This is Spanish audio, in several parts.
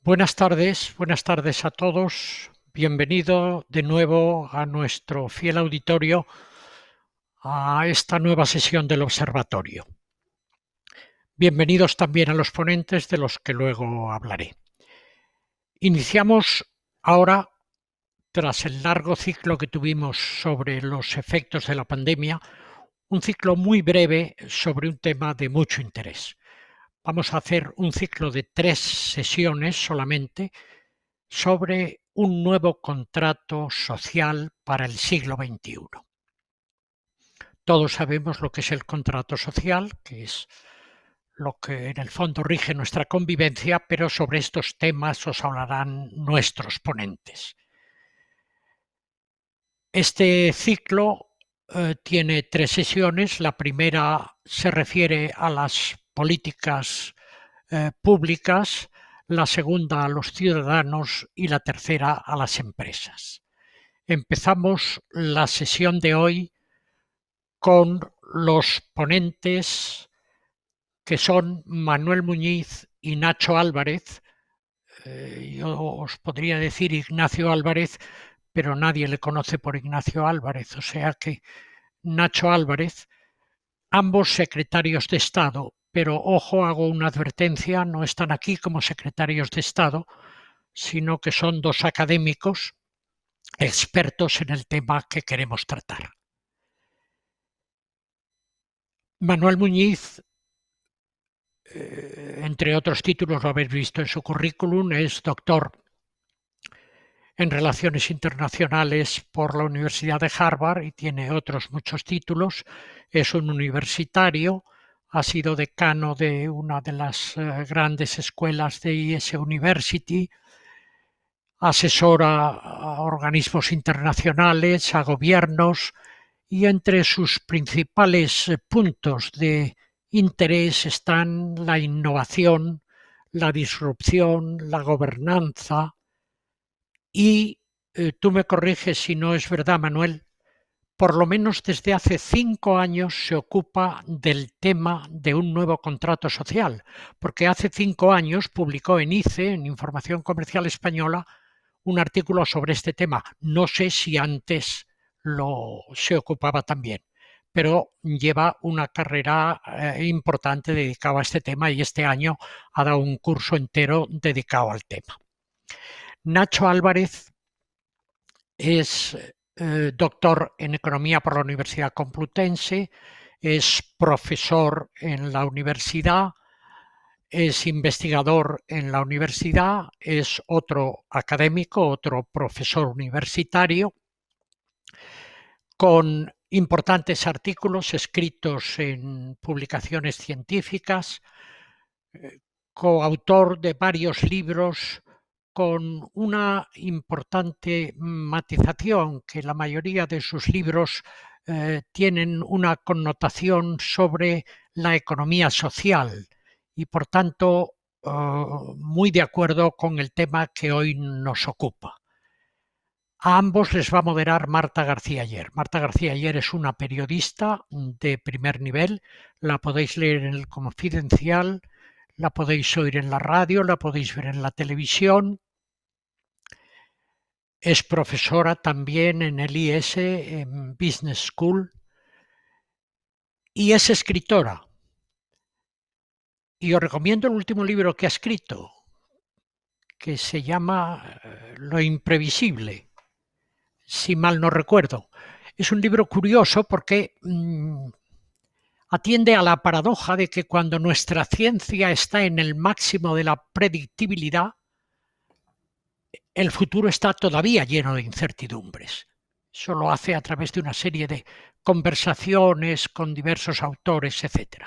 Buenas tardes a todos. Bienvenido de nuevo a nuestro fiel auditorio a esta nueva sesión del observatorio. Bienvenidos también a los ponentes de los que luego hablaré. Iniciamos ahora, tras el largo ciclo que tuvimos sobre los efectos de la pandemia, un ciclo muy breve sobre un tema de mucho interés. Vamos a hacer un ciclo de 3 sesiones solamente sobre un nuevo contrato social para el siglo XXI. Todos sabemos lo que es el contrato social, que es lo que en el fondo rige nuestra convivencia, pero sobre estos temas os hablarán nuestros ponentes. Este ciclo tiene 3 sesiones. La primera se refiere a las políticas públicas, la segunda a los ciudadanos y la tercera a las empresas. Empezamos la sesión de hoy con los ponentes que son Manuel Muñiz y Nacho Álvarez. Yo os podría decir Ignacio Álvarez, pero nadie le conoce por Ignacio Álvarez, o sea que Nacho Álvarez, ambos secretarios de Estado, pero ojo, hago una advertencia, no están aquí como secretarios de Estado, sino que son 2 académicos expertos en el tema que queremos tratar. Manuel Muñiz, entre otros títulos, lo habéis visto en su currículum, es doctor en Relaciones Internacionales por la Universidad de Harvard y tiene otros muchos títulos. Es un universitario, ha sido decano de una de las grandes escuelas de IS University, asesora a organismos internacionales, a gobiernos, y entre sus principales puntos de interés están la innovación, la disrupción, la gobernanza y, tú me corriges si no es verdad, Manuel, por lo menos desde hace 5 años se ocupa del tema de un nuevo contrato social, porque hace 5 años publicó en ICE, en Información Comercial Española, un artículo sobre este tema. No sé si antes se ocupaba también, pero lleva una carrera importante dedicada a este tema y este año ha dado un curso entero dedicado al tema. Nacho Álvarez es doctor en Economía por la Universidad Complutense, es profesor en la universidad, es investigador en la universidad, es otro académico, otro profesor universitario, con importantes artículos escritos en publicaciones científicas, coautor de varios libros, con una importante matización, que la mayoría de sus libros tienen una connotación sobre la economía social y, por tanto, muy de acuerdo con el tema que hoy nos ocupa. A ambos les va a moderar Marta García Ayer. Marta García Ayer es una periodista de primer nivel, la podéis leer en el Confidencial, la podéis oír en la radio, la podéis ver en la televisión. Es profesora también en el IS, en Business School, y es escritora. Y os recomiendo el último libro que ha escrito, que se llama Lo imprevisible, si mal no recuerdo. Es un libro curioso porque atiende a la paradoja de que cuando nuestra ciencia está en el máximo de la predictibilidad, el futuro está todavía lleno de incertidumbres. Eso lo hace a través de una serie de conversaciones con diversos autores, etc.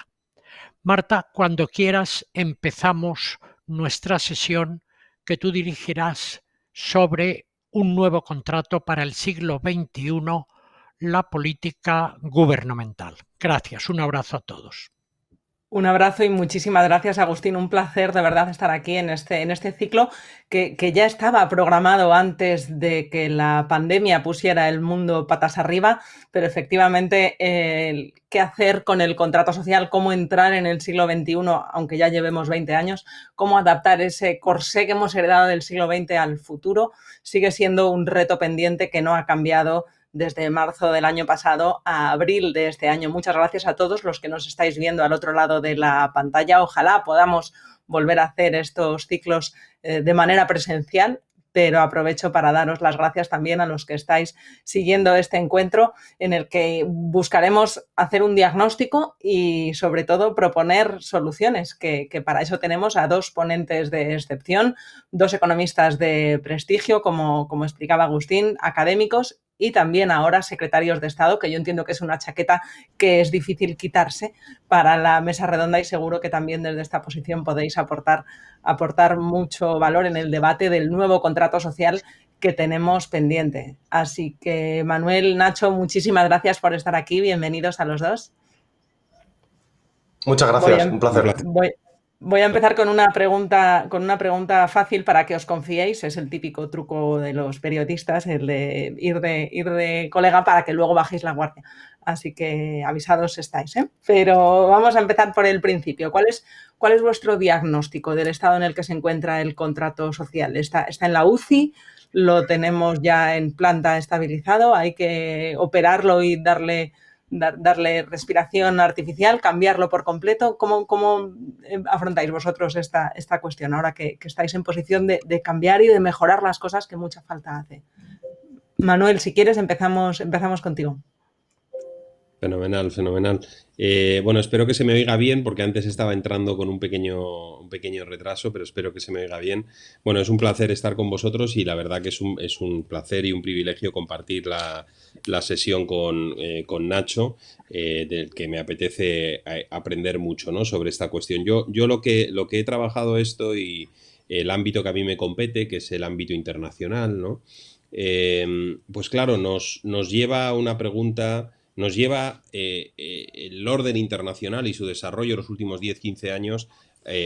Marta, cuando quieras empezamos nuestra sesión que tú dirigirás sobre un nuevo contrato para el siglo XXI, la política gubernamental. Gracias, un abrazo a todos. Un abrazo y muchísimas gracias, Agustín. Un placer de verdad estar aquí en este ciclo que ya estaba programado antes de que la pandemia pusiera el mundo patas arriba, pero efectivamente qué hacer con el contrato social, cómo entrar en el siglo XXI, aunque ya llevemos 20 años, cómo adaptar ese corsé que hemos heredado del siglo XX al futuro, sigue siendo un reto pendiente que no ha cambiado desde marzo del año pasado a abril de este año. Muchas gracias a todos los que nos estáis viendo al otro lado de la pantalla. Ojalá podamos volver a hacer estos ciclos de manera presencial, pero aprovecho para daros las gracias también a los que estáis siguiendo este encuentro en el que buscaremos hacer un diagnóstico y sobre todo proponer soluciones, que para eso tenemos a dos ponentes de excepción, dos economistas de prestigio, como explicaba Agustín, académicos y también ahora secretarios de Estado, que yo entiendo que es una chaqueta que es difícil quitarse para la mesa redonda y seguro que también desde esta posición podéis aportar mucho valor en el debate del nuevo contrato social que tenemos pendiente. Así que Manuel, Nacho, muchísimas gracias por estar aquí. Bienvenidos a los dos. Muchas Voy gracias, a, un Un placer. placer. voy a empezar con una pregunta fácil para que os confiéis. Es el típico truco de los periodistas, el de ir de colega para que luego bajéis la guardia. Así que avisados estáis, ¿eh? Pero vamos a empezar por el principio. ¿Cuál es vuestro diagnóstico del estado en el que se encuentra el contrato social? ¿Está en la UCI? ¿Lo tenemos ya en planta estabilizado? ¿Hay que operarlo y darle respiración artificial, cambiarlo por completo? ¿Cómo afrontáis vosotros esta cuestión ahora que estáis en posición de cambiar y de mejorar las cosas que mucha falta hace? Manuel, si quieres, empezamos contigo. Fenomenal, fenomenal. Bueno, espero que se me oiga bien porque antes estaba entrando con un pequeño retraso, pero espero que se me oiga bien. Bueno, es un placer estar con vosotros y la verdad que es un placer y un privilegio compartir la sesión con Nacho, del que me apetece aprender mucho, ¿no?, sobre esta cuestión. Yo lo que he trabajado esto y el ámbito que a mí me compete, que es el ámbito internacional, ¿no? Pues claro, nos lleva a una pregunta. Nos lleva el orden internacional y su desarrollo en los últimos 10-15 años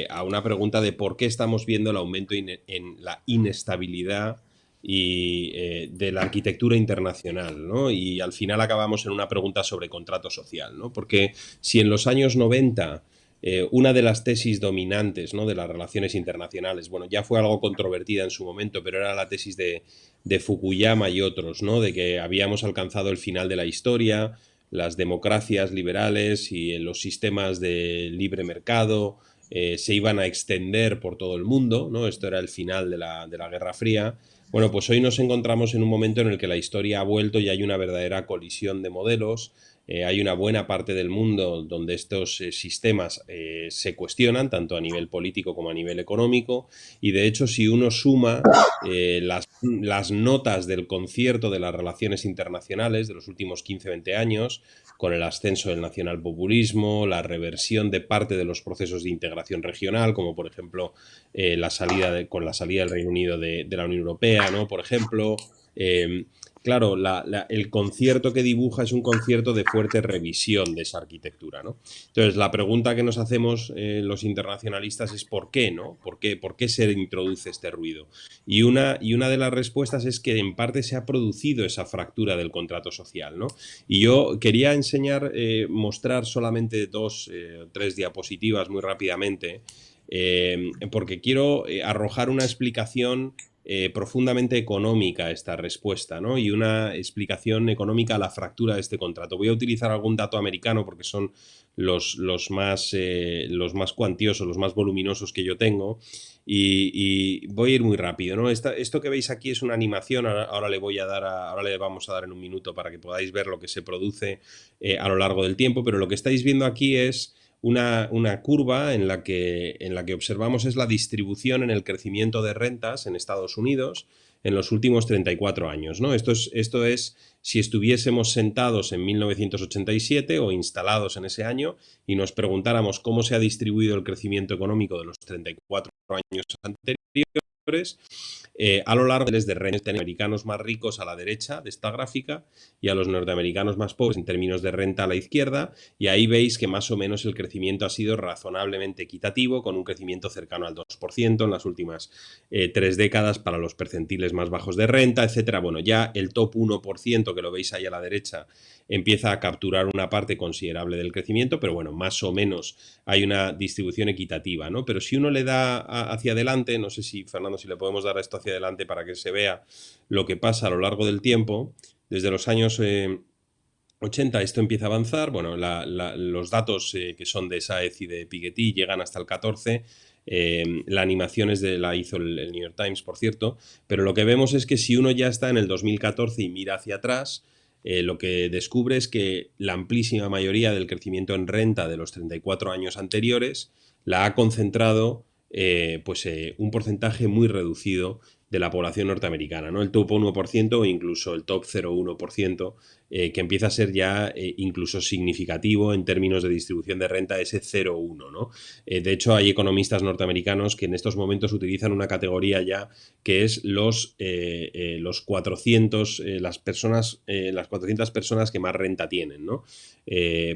a una pregunta de por qué estamos viendo el aumento en la inestabilidad de la arquitectura internacional, ¿no? Y al final acabamos en una pregunta sobre contrato social, ¿no? Porque si en los años 90 una de las tesis dominantes, ¿no?, de las relaciones internacionales, bueno, ya fue algo controvertida en su momento, pero era la tesis de Fukuyama y otros, ¿no?, de que habíamos alcanzado el final de la historia, las democracias liberales y los sistemas de libre mercado se iban a extender por todo el mundo, ¿no? Esto era el final de la Guerra Fría. Bueno, pues hoy nos encontramos en un momento en el que la historia ha vuelto y hay una verdadera colisión de modelos. Hay una buena parte del mundo donde estos sistemas se cuestionan, tanto a nivel político como a nivel económico, y de hecho si uno suma las notas del concierto de las relaciones internacionales de los últimos 15-20 años, con el ascenso del nacionalpopulismo, la reversión de parte de los procesos de integración regional, como por ejemplo con la salida del Reino Unido de la Unión Europea, ¿no?, por ejemplo. Claro, el concierto que dibuja es un concierto de fuerte revisión de esa arquitectura, ¿no? Entonces, la pregunta que nos hacemos los internacionalistas es ¿por qué, no? ¿Por qué se introduce este ruido? Y una de las respuestas es que en parte se ha producido esa fractura del contrato social, ¿no? Y yo quería mostrar solamente 2 o 3 diapositivas muy rápidamente, porque quiero arrojar una explicación profundamente económica a esta respuesta, ¿no?, y una explicación económica a la fractura de este contrato. Voy a utilizar algún dato americano porque son los más cuantiosos, los más voluminosos que yo tengo, y voy a ir muy rápido, ¿no? Esto que veis aquí es una animación. Ahora le vamos a dar en un minuto para que podáis ver lo que se produce a lo largo del tiempo, pero lo que estáis viendo aquí es una curva en la que observamos es la distribución en el crecimiento de rentas en Estados Unidos en los últimos 34 años, ¿no? Esto es si estuviésemos sentados en 1987 o instalados en ese año y nos preguntáramos cómo se ha distribuido el crecimiento económico de los 34 años anteriores. a lo largo de renta americanos más ricos a la derecha de esta gráfica y a los norteamericanos más pobres en términos de renta a la izquierda, y ahí veis que más o menos el crecimiento ha sido razonablemente equitativo, con un crecimiento cercano al 2% en las últimas 3 décadas para los percentiles más bajos de renta, etcétera. Bueno, ya el top 1%, que lo veis ahí a la derecha, empieza a capturar una parte considerable del crecimiento, pero bueno, más o menos hay una distribución equitativa, ¿no? Pero si uno le da hacia adelante, no sé si, Fernando, si le podemos dar esto hacia adelante para que se vea lo que pasa a lo largo del tiempo, desde los años 80 esto empieza a avanzar. Bueno, los datos que son de Saez y de Piketty llegan hasta el 14. La animación la hizo el New York Times, por cierto, pero lo que vemos es que si uno ya está en el 2014 y mira hacia atrás, lo que descubre es que la amplísima mayoría del crecimiento en renta de los 34 años anteriores la ha concentrado un porcentaje muy reducido de la población norteamericana, ¿no? El top 1% o incluso el top 0,1%, que empieza a ser ya incluso significativo en términos de distribución de renta, ese 0,1, ¿no? De hecho, hay economistas norteamericanos que en estos momentos utilizan una categoría ya que es los 400, las 400 personas que más renta tienen, ¿no?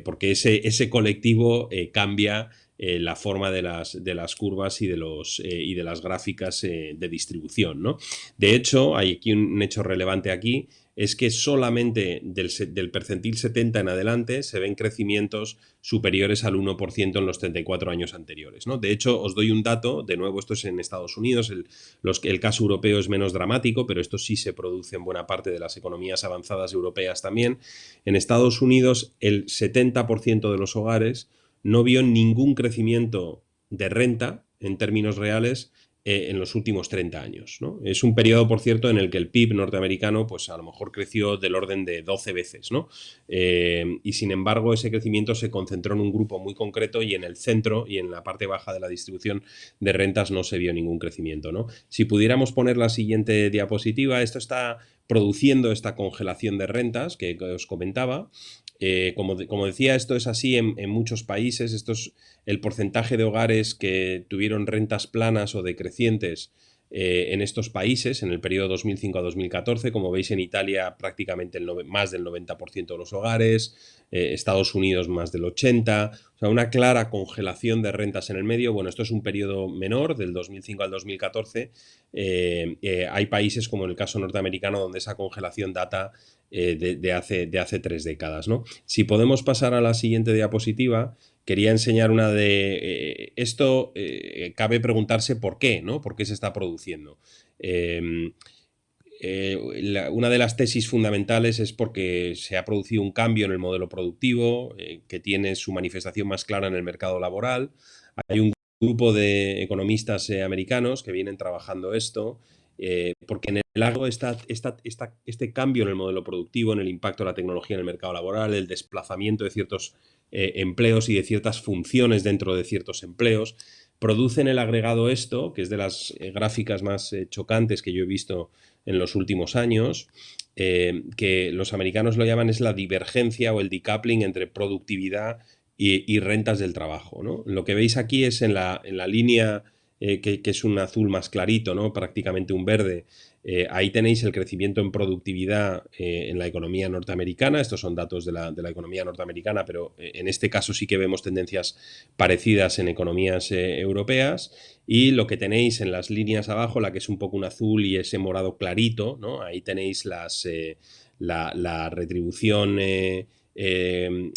Porque ese colectivo cambia la forma de las curvas y de las gráficas de distribución, ¿no? De hecho, hay aquí un hecho relevante aquí, es que solamente del percentil 70 en adelante se ven crecimientos superiores al 1% en los 34 años anteriores, ¿no? De hecho, os doy un dato, de nuevo esto es en Estados Unidos, el caso europeo es menos dramático, pero esto sí se produce en buena parte de las economías avanzadas europeas también. En Estados Unidos el 70% de los hogares no vio ningún crecimiento de renta en términos reales en los últimos 30 años, ¿no? Es un periodo, por cierto, en el que el PIB norteamericano pues a lo mejor creció del orden de 12 veces, ¿no? Y sin embargo ese crecimiento se concentró en un grupo muy concreto y en el centro y en la parte baja de la distribución de rentas no se vio ningún crecimiento, ¿no? Si pudiéramos poner la siguiente diapositiva, esto está produciendo esta congelación de rentas que os comentaba. Como decía, esto es así en muchos países. Esto es el porcentaje de hogares que tuvieron rentas planas o decrecientes en estos países en el periodo 2005 a 2014. Como veis, en Italia prácticamente más del 90% de los hogares, Estados Unidos más del 80%, o sea, una clara congelación de rentas en el medio. Bueno, esto es un periodo menor, del 2005 al 2014. Hay países como en el caso norteamericano donde esa congelación data de hace 3 décadas, ¿no? Si podemos pasar a la siguiente diapositiva, quería enseñar una de esto. Cabe preguntarse por qué, ¿no? ¿Por qué se está produciendo? Una de las tesis fundamentales es porque se ha producido un cambio en el modelo productivo que tiene su manifestación más clara en el mercado laboral. Hay un grupo de economistas americanos que vienen trabajando esto porque en el largo está este cambio en el modelo productivo, en el impacto de la tecnología en el mercado laboral, el desplazamiento de ciertos empleos y de ciertas funciones dentro de ciertos empleos, producen el agregado esto, que es de las gráficas más chocantes que yo he visto en los últimos años, que los americanos lo llaman es la divergencia o el decoupling entre productividad y rentas del trabajo, ¿no? Lo que veis aquí es en la línea que es un azul más clarito, ¿no? Prácticamente un verde. Ahí tenéis el crecimiento en productividad en la economía norteamericana. Estos son datos de la economía norteamericana, pero en este caso sí que vemos tendencias parecidas en economías europeas. Y lo que tenéis en las líneas abajo, la que es un poco un azul y ese morado clarito, ¿no? Ahí tenéis la retribución de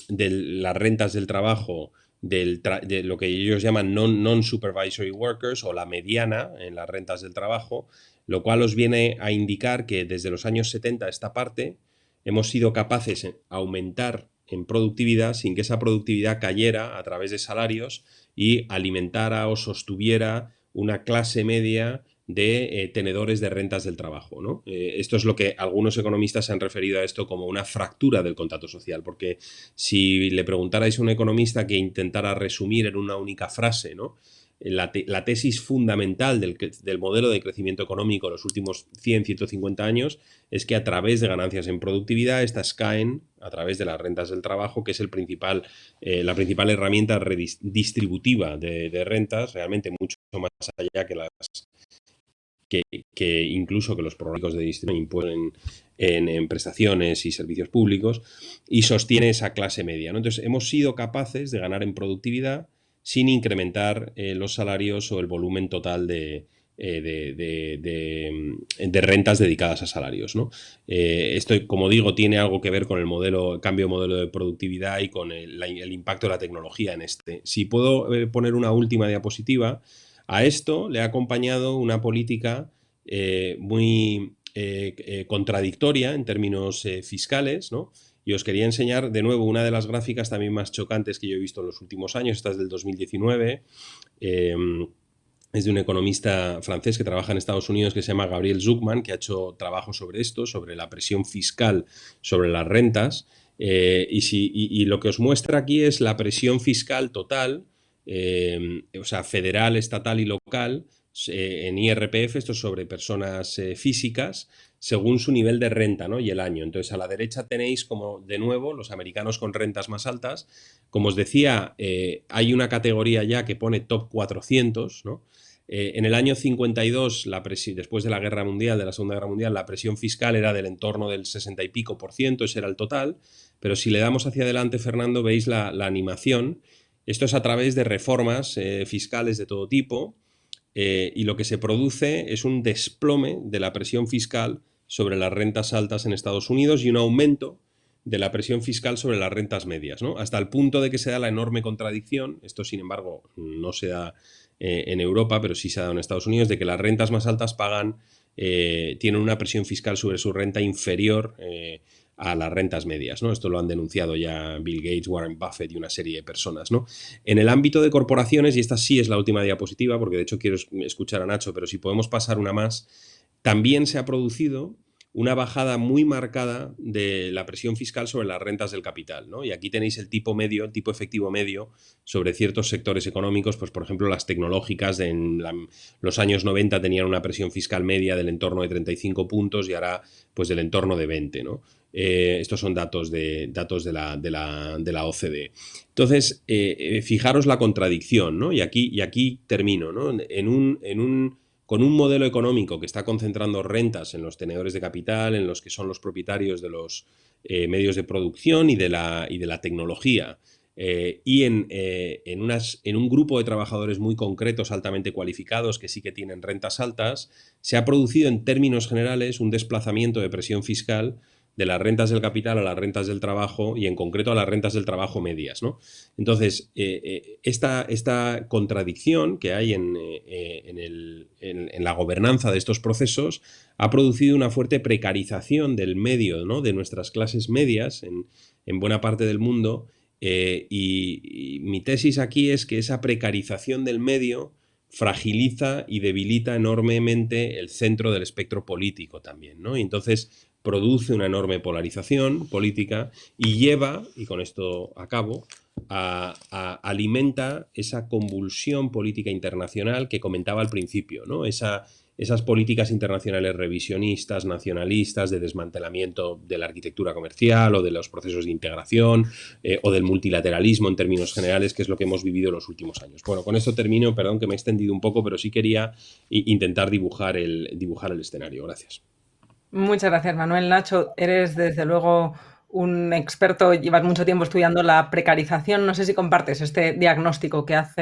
las rentas del trabajo de lo que ellos llaman non-supervisory workers o la mediana en las rentas del trabajo, lo cual os viene a indicar que desde los años 70 a esta parte hemos sido capaces de aumentar en productividad sin que esa productividad cayera a través de salarios y alimentara o sostuviera una clase media de tenedores de rentas del trabajo, ¿no? Esto es lo que algunos economistas han referido a esto como una fractura del contrato social, porque si le preguntarais a un economista que intentara resumir en una única frase, ¿no?, la tesis fundamental del modelo de crecimiento económico en los últimos 100, 150 años es que a través de ganancias en productividad, estas caen a través de las rentas del trabajo, que es la principal herramienta redistributiva de rentas, realmente mucho más allá que que incluso que los programas de distribución imponen en prestaciones y servicios públicos, y sostiene esa clase media, ¿no? Entonces, hemos sido capaces de ganar en productividad sin incrementar los salarios o el volumen total de rentas dedicadas a salarios, ¿no? Esto, como digo, tiene algo que ver con el cambio de modelo de productividad y con el impacto de la tecnología en este. Si puedo poner una última diapositiva, a esto le ha acompañado una política muy contradictoria en términos fiscales, ¿no? Y os quería enseñar de nuevo una de las gráficas también más chocantes que yo he visto en los últimos años. Esta es del 2019. Es de un economista francés que trabaja en Estados Unidos que se llama Gabriel Zucman, que ha hecho trabajo sobre esto, sobre la presión fiscal sobre las rentas. Y lo que os muestra aquí es la presión fiscal total, o sea, federal, estatal y local, en IRPF, esto es sobre personas físicas, según su nivel de renta, ¿no? Y el año. Entonces, a la derecha tenéis como, de nuevo, los americanos con rentas más altas. Como os decía, hay una categoría ya que pone top 400, ¿no? En el año 52, después de la Guerra Mundial, de la Segunda Guerra Mundial, la presión fiscal era del entorno del 60 y pico %, ese era el total. Pero si le damos hacia adelante, Fernando, veis la animación. Esto es a través de reformas fiscales de todo tipo. Y lo que se produce es un desplome de la presión fiscal sobre las rentas altas en Estados Unidos y un aumento de la presión fiscal sobre las rentas medias, ¿no? Hasta el punto de que se da la enorme contradicción, esto sin embargo no se da en Europa, pero sí se ha dado en Estados Unidos, de que las rentas más altas tienen una presión fiscal sobre su renta inferior a las rentas medias, ¿no? Esto lo han denunciado ya Bill Gates, Warren Buffett y una serie de personas, ¿no? En el ámbito de corporaciones, y esta sí es la última diapositiva, porque de hecho quiero escuchar a Nacho, pero si podemos pasar una más, también se ha producido una bajada muy marcada de la presión fiscal sobre las rentas del capital, ¿no? Y aquí tenéis el tipo medio, el tipo efectivo medio sobre ciertos sectores económicos, pues por ejemplo las tecnológicas en los años 90 tenían una presión fiscal media del entorno de 35 puntos y ahora pues del entorno de 20, ¿no? Estos son datos de la OCDE. Entonces, fijaros la contradicción, ¿no? Y aquí termino, ¿no? Con un modelo económico que está concentrando rentas en los tenedores de capital, en los que son los propietarios de los medios de producción y de la tecnología, y en un grupo de trabajadores muy concretos, altamente cualificados, que sí que tienen rentas altas, se ha producido en términos generales un desplazamiento de presión fiscal de las rentas del capital a las rentas del trabajo y en concreto a las rentas del trabajo medias, ¿no? Entonces, esta contradicción que hay en la gobernanza de estos procesos ha producido una fuerte precarización del medio, ¿no? De nuestras clases medias en buena parte del mundo, y mi tesis aquí es que esa precarización del medio fragiliza y debilita enormemente el centro del espectro político también, ¿no? Y entonces produce una enorme polarización política y lleva, y con esto acabo, alimenta esa convulsión política internacional que comentaba al principio, ¿no? Esas políticas internacionales revisionistas, nacionalistas, de desmantelamiento de la arquitectura comercial o de los procesos de integración o del multilateralismo en términos generales, que es lo que hemos vivido en los últimos años. Bueno, con esto termino, perdón que me he extendido un poco, pero sí quería intentar dibujar el escenario. Gracias. Muchas gracias, Manuel. Nacho, eres desde luego un experto, llevas mucho tiempo estudiando la precarización. No sé si compartes este diagnóstico que ha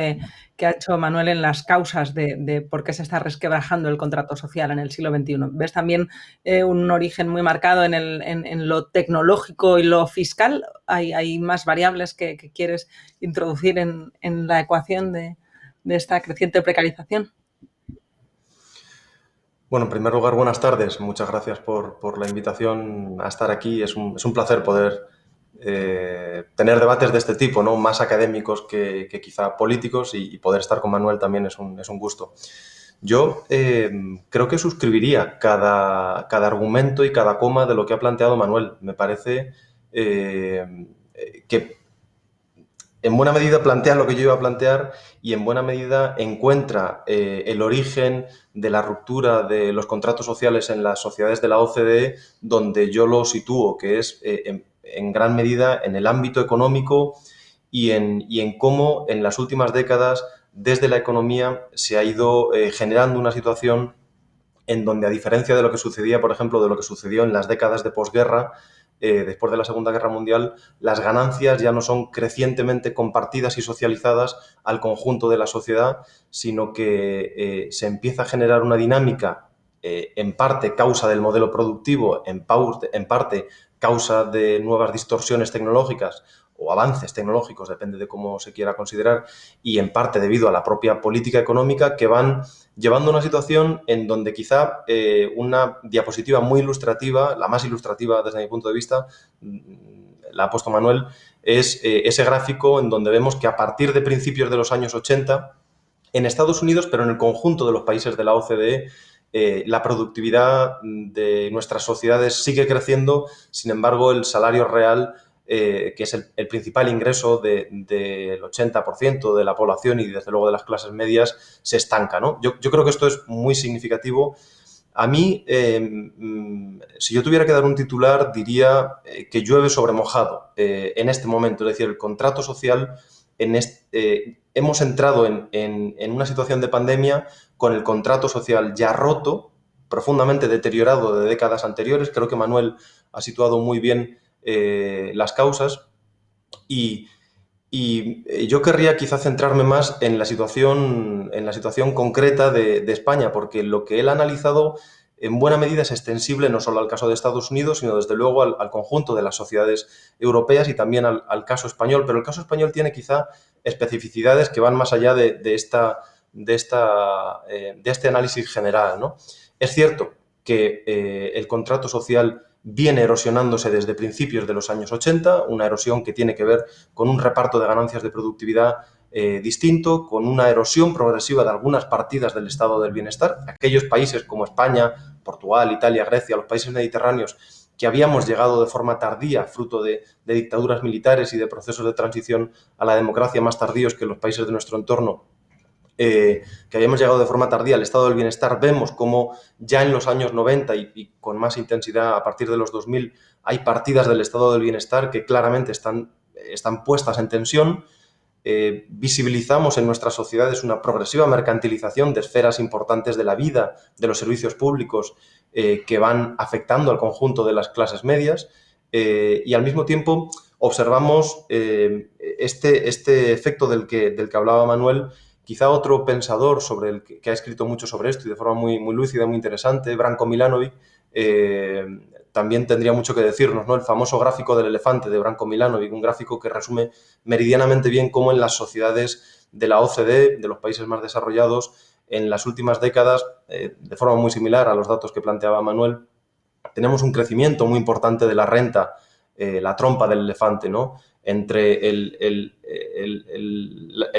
hecho Manuel en las causas de por qué se está resquebrajando el contrato social en el siglo XXI. ¿Ves también un origen muy marcado en lo tecnológico y lo fiscal? ¿Hay más variables que quieres introducir en la ecuación de esta creciente precarización? Bueno, en primer lugar, buenas tardes. Muchas gracias por la invitación a estar aquí. Es un placer poder tener debates de este tipo, ¿no? Más académicos que quizá políticos, y poder estar con Manuel también es un gusto. Yo creo que suscribiría cada argumento y cada coma de lo que ha planteado Manuel. Me parece que en buena medida plantea lo que yo iba a plantear y en buena medida encuentra el origen de la ruptura de los contratos sociales en las sociedades de la OCDE, donde yo lo sitúo, que es en gran medida en el ámbito económico y en cómo en las últimas décadas desde la economía se ha ido generando una situación en donde, a diferencia de lo que sucedía, por ejemplo, de lo que sucedió en las décadas de posguerra, después de la Segunda Guerra Mundial, las ganancias ya no son crecientemente compartidas y socializadas al conjunto de la sociedad, sino que se empieza a generar una dinámica, en parte causa del modelo productivo, en parte causa de nuevas distorsiones tecnológicas o avances tecnológicos, depende de cómo se quiera considerar, y en parte debido a la propia política económica, que van llevando a una situación en donde quizá una diapositiva muy ilustrativa, la más ilustrativa desde mi punto de vista, la ha puesto Manuel, es ese gráfico en donde vemos que a partir de principios de los años 80, en Estados Unidos, pero en el conjunto de los países de la OCDE, la productividad de nuestras sociedades sigue creciendo. Sin embargo, el salario real, que es el principal ingreso del 80% de la población y desde luego de las clases medias, se estanca, ¿no? Yo creo que esto es muy significativo. A mí, si yo tuviera que dar un titular, diría que llueve sobre mojado en este momento. Es decir, el contrato social, hemos entrado en una situación de pandemia con el contrato social ya roto, profundamente deteriorado de décadas anteriores. Creo que Manuel ha situado muy bien las causas y yo querría quizá centrarme más en la situación concreta de España, porque lo que él ha analizado en buena medida es extensible no solo al caso de Estados Unidos, sino desde luego al conjunto de las sociedades europeas y también al caso español. Pero el caso español tiene quizá especificidades que van más allá de este análisis general, ¿no? Es cierto que el contrato social viene erosionándose desde principios de los años 80, una erosión que tiene que ver con un reparto de ganancias de productividad distinto, con una erosión progresiva de algunas partidas del estado del bienestar. Aquellos países como España, Portugal, Italia, Grecia, los países mediterráneos, que habíamos llegado de forma tardía, fruto de dictaduras militares y de procesos de transición a la democracia más tardíos que los países de nuestro entorno, que habíamos llegado de forma tardía al estado del bienestar, vemos como ya en los años 90 y con más intensidad a partir de los 2000 hay partidas del estado del bienestar que claramente están puestas en tensión. Visibilizamos en nuestras sociedades una progresiva mercantilización de esferas importantes de la vida, de los servicios públicos, que van afectando al conjunto de las clases medias, y al mismo tiempo observamos este efecto del que hablaba Manuel. Quizá otro pensador que ha escrito mucho sobre esto y de forma muy, muy lúcida, muy interesante, Branko Milanovic, también tendría mucho que decirnos, ¿no? El famoso gráfico del elefante de Branko Milanovic, un gráfico que resume meridianamente bien cómo en las sociedades de la OCDE, de los países más desarrollados, en las últimas décadas, de forma muy similar a los datos que planteaba Manuel, tenemos un crecimiento muy importante de la renta, la trompa del elefante, ¿no? Entre el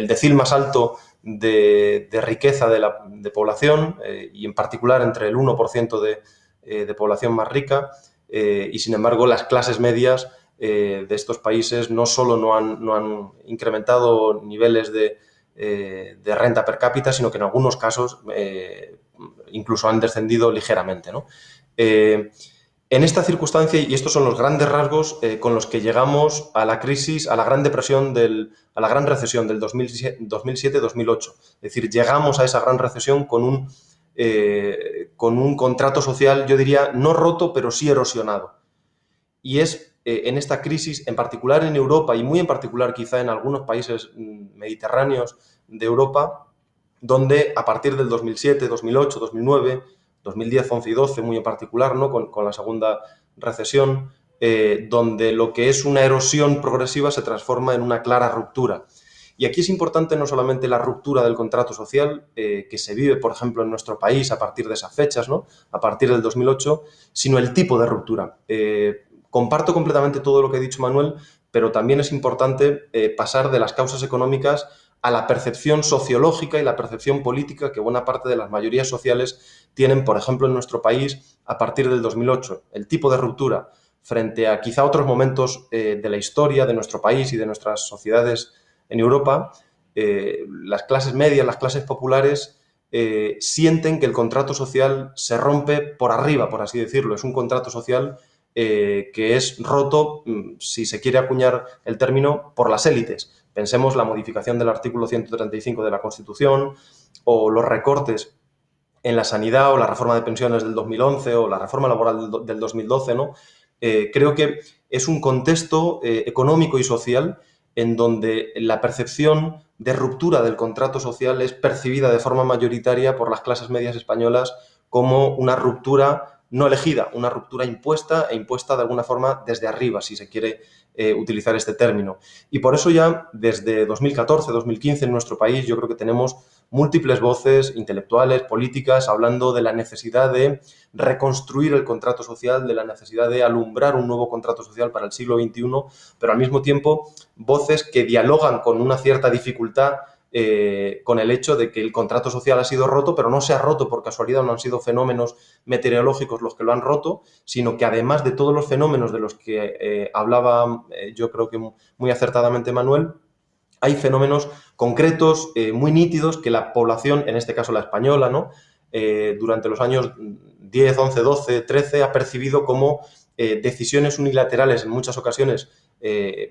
decil más alto de riqueza de población y en particular entre el 1% de población más rica, y sin embargo las clases medias de estos países no solo no han incrementado niveles de renta per cápita, sino que en algunos casos incluso han descendido ligeramente, ¿no? En esta circunstancia, y estos son los grandes rasgos con los que llegamos a la crisis, a la gran depresión, a la gran recesión del 2007-2008. Es decir, llegamos a esa gran recesión con un contrato social, yo diría, no roto, pero sí erosionado. Y es en esta crisis, en particular en Europa y muy en particular quizá en algunos países mediterráneos de Europa, donde a partir del 2007, 2008, 2009... 2010, 11 y 12, muy en particular, ¿no? Con la segunda recesión, donde lo que es una erosión progresiva se transforma en una clara ruptura. Y aquí es importante no solamente la ruptura del contrato social que se vive, por ejemplo, en nuestro país a partir de esas fechas, ¿no? A partir del 2008, sino el tipo de ruptura. Comparto completamente todo lo que ha dicho Manuel, pero también es importante pasar de las causas económicas a la percepción sociológica y la percepción política que buena parte de las mayorías sociales tienen, por ejemplo, en nuestro país a partir del 2008. El tipo de ruptura frente a quizá otros momentos de la historia de nuestro país y de nuestras sociedades en Europa, las clases medias, las clases populares sienten que el contrato social se rompe por arriba, por así decirlo. Es un contrato social que es roto, si se quiere acuñar el término, por las élites. Pensemos la modificación del artículo 135 de la Constitución o los recortes en la sanidad o la reforma de pensiones del 2011 o la reforma laboral del 2012, ¿no? Creo que es un contexto económico y social en donde la percepción de ruptura del contrato social es percibida de forma mayoritaria por las clases medias españolas como una ruptura no elegida, una ruptura impuesta e impuesta de alguna forma desde arriba, si se quiere utilizar este término. Y por eso ya desde 2014-2015 en nuestro país yo creo que tenemos múltiples voces intelectuales, políticas, hablando de la necesidad de reconstruir el contrato social, de la necesidad de alumbrar un nuevo contrato social para el siglo XXI, pero al mismo tiempo voces que dialogan con una cierta dificultad con el hecho de que el contrato social ha sido roto, pero no se ha roto por casualidad, no han sido fenómenos meteorológicos los que lo han roto, sino que además de todos los fenómenos de los que hablaba yo creo que muy acertadamente Manuel, hay fenómenos concretos, muy nítidos, que la población, en este caso la española, ¿no? Durante los años 10, 11, 12, 13, ha percibido como decisiones unilaterales en muchas ocasiones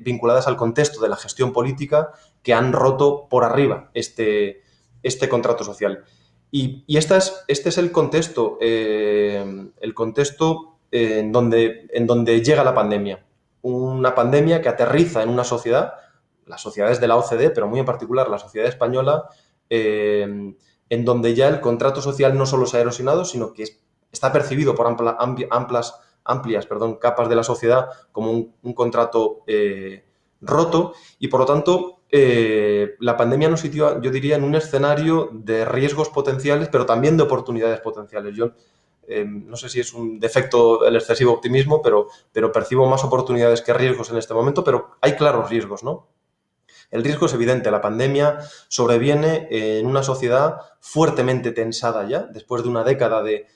vinculadas al contexto de la gestión política que han roto por arriba este contrato social. Y este es el contexto en donde llega la pandemia. Una pandemia que aterriza en una sociedad, las sociedades de la OCDE, pero muy en particular la sociedad española, en donde ya el contrato social no solo se ha erosionado, sino que está percibido por amplias capas de la sociedad como un contrato roto, y por lo tanto la pandemia nos sitúa, yo diría, en un escenario de riesgos potenciales, pero también de oportunidades potenciales. Yo no sé si es un defecto el excesivo optimismo, pero percibo más oportunidades que riesgos en este momento, pero hay claros riesgos, ¿no? El riesgo es evidente. La pandemia sobreviene en una sociedad fuertemente tensada ya, después de una década de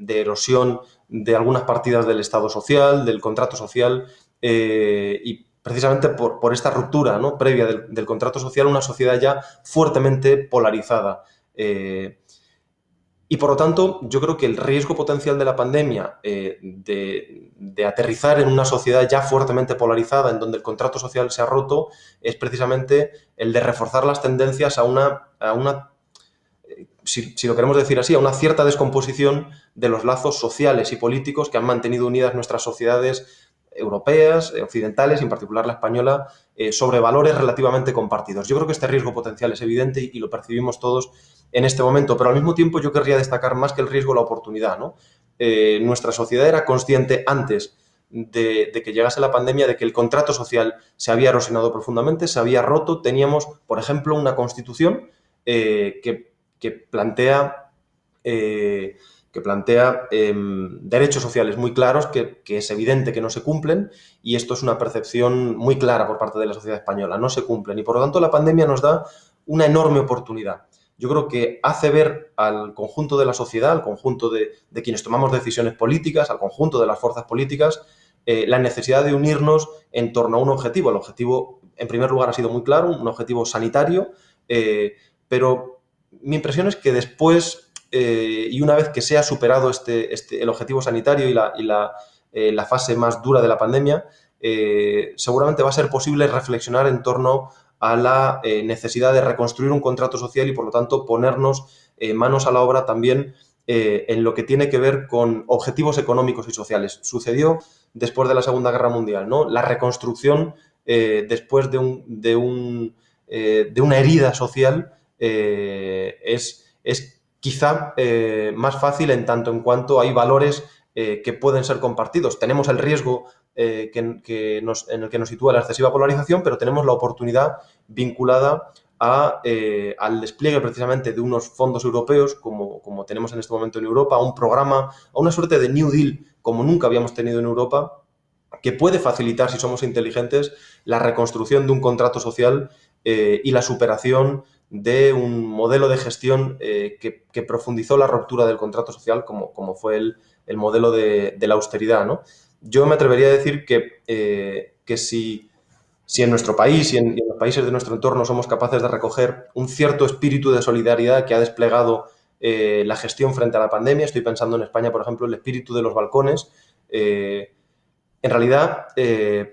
erosión de algunas partidas del Estado social, del contrato social, y precisamente por esta ruptura, ¿no?, previa del contrato social, una sociedad ya fuertemente polarizada. Y por lo tanto, yo creo que el riesgo potencial de la pandemia de aterrizar en una sociedad ya fuertemente polarizada, en donde el contrato social se ha roto, es precisamente el de reforzar las tendencias a una si lo queremos decir así, a una cierta descomposición de los lazos sociales y políticos que han mantenido unidas nuestras sociedades europeas, occidentales y en particular la española, sobre valores relativamente compartidos. Yo creo que este riesgo potencial es evidente y lo percibimos todos en este momento, pero al mismo tiempo yo querría destacar más que el riesgo la oportunidad, ¿no? Nuestra sociedad era consciente antes de que llegase la pandemia de que el contrato social se había erosionado profundamente, se había roto. Teníamos, por ejemplo, una constitución que plantea derechos sociales muy claros que es evidente que no se cumplen, y esto es una percepción muy clara por parte de la sociedad española. No se cumplen y por lo tanto la pandemia nos da una enorme oportunidad. Yo creo que hace ver al conjunto de la sociedad, al conjunto de quienes tomamos decisiones políticas, al conjunto de las fuerzas políticas, la necesidad de unirnos en torno a un objetivo. El objetivo, en primer lugar, ha sido muy claro, un objetivo sanitario, pero mi impresión es que después, y una vez que se ha superado el objetivo sanitario y la fase más dura de la pandemia, seguramente va a ser posible reflexionar en torno a la necesidad de reconstruir un contrato social y, por lo tanto, ponernos manos a la obra también en lo que tiene que ver con objetivos económicos y sociales. Sucedió después de la Segunda Guerra Mundial, ¿no? La reconstrucción después de una herida social es quizá más fácil en tanto en cuanto hay valores que pueden ser compartidos. Tenemos el riesgo en el que nos sitúa la excesiva polarización, pero tenemos la oportunidad vinculada al despliegue precisamente de unos fondos europeos como tenemos en este momento en Europa, a un programa, a una suerte de New Deal como nunca habíamos tenido en Europa, que puede facilitar, si somos inteligentes, la reconstrucción de un contrato social y la superación de un modelo de gestión que profundizó la ruptura del contrato social como fue el modelo de la austeridad, ¿no? Yo me atrevería a decir que si en nuestro país y en los países de nuestro entorno somos capaces de recoger un cierto espíritu de solidaridad que ha desplegado la gestión frente a la pandemia, estoy pensando en España, por ejemplo, el espíritu de los balcones, en realidad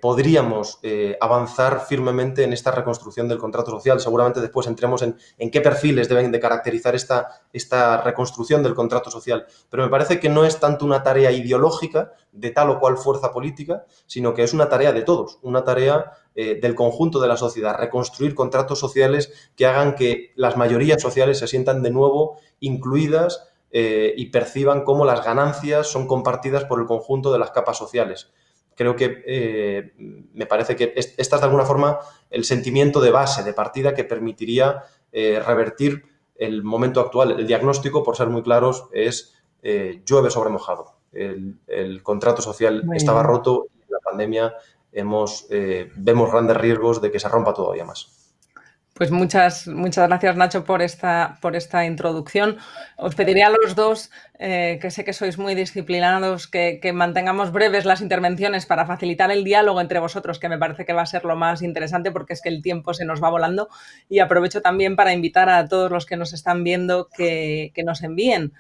podríamos avanzar firmemente en esta reconstrucción del contrato social. Seguramente después entremos en qué perfiles deben de caracterizar esta reconstrucción del contrato social. Pero me parece que no es tanto una tarea ideológica de tal o cual fuerza política, sino que es una tarea de todos, una tarea del conjunto de la sociedad, reconstruir contratos sociales que hagan que las mayorías sociales se sientan de nuevo incluidas y perciban cómo las ganancias son compartidas por el conjunto de las capas sociales. Creo que me parece que esta es de alguna forma el sentimiento de base, de partida, que permitiría revertir el momento actual. El diagnóstico, por ser muy claros, es llueve sobre mojado. El contrato social estaba roto y en la pandemia vemos grandes riesgos de que se rompa todavía más. Pues muchas gracias, Nacho, por esta introducción. Os pediría a los dos, que sé que sois muy disciplinados, que mantengamos breves las intervenciones para facilitar el diálogo entre vosotros, que me parece que va a ser lo más interesante, porque es que el tiempo se nos va volando. Y aprovecho también para invitar a todos los que nos están viendo que nos envíen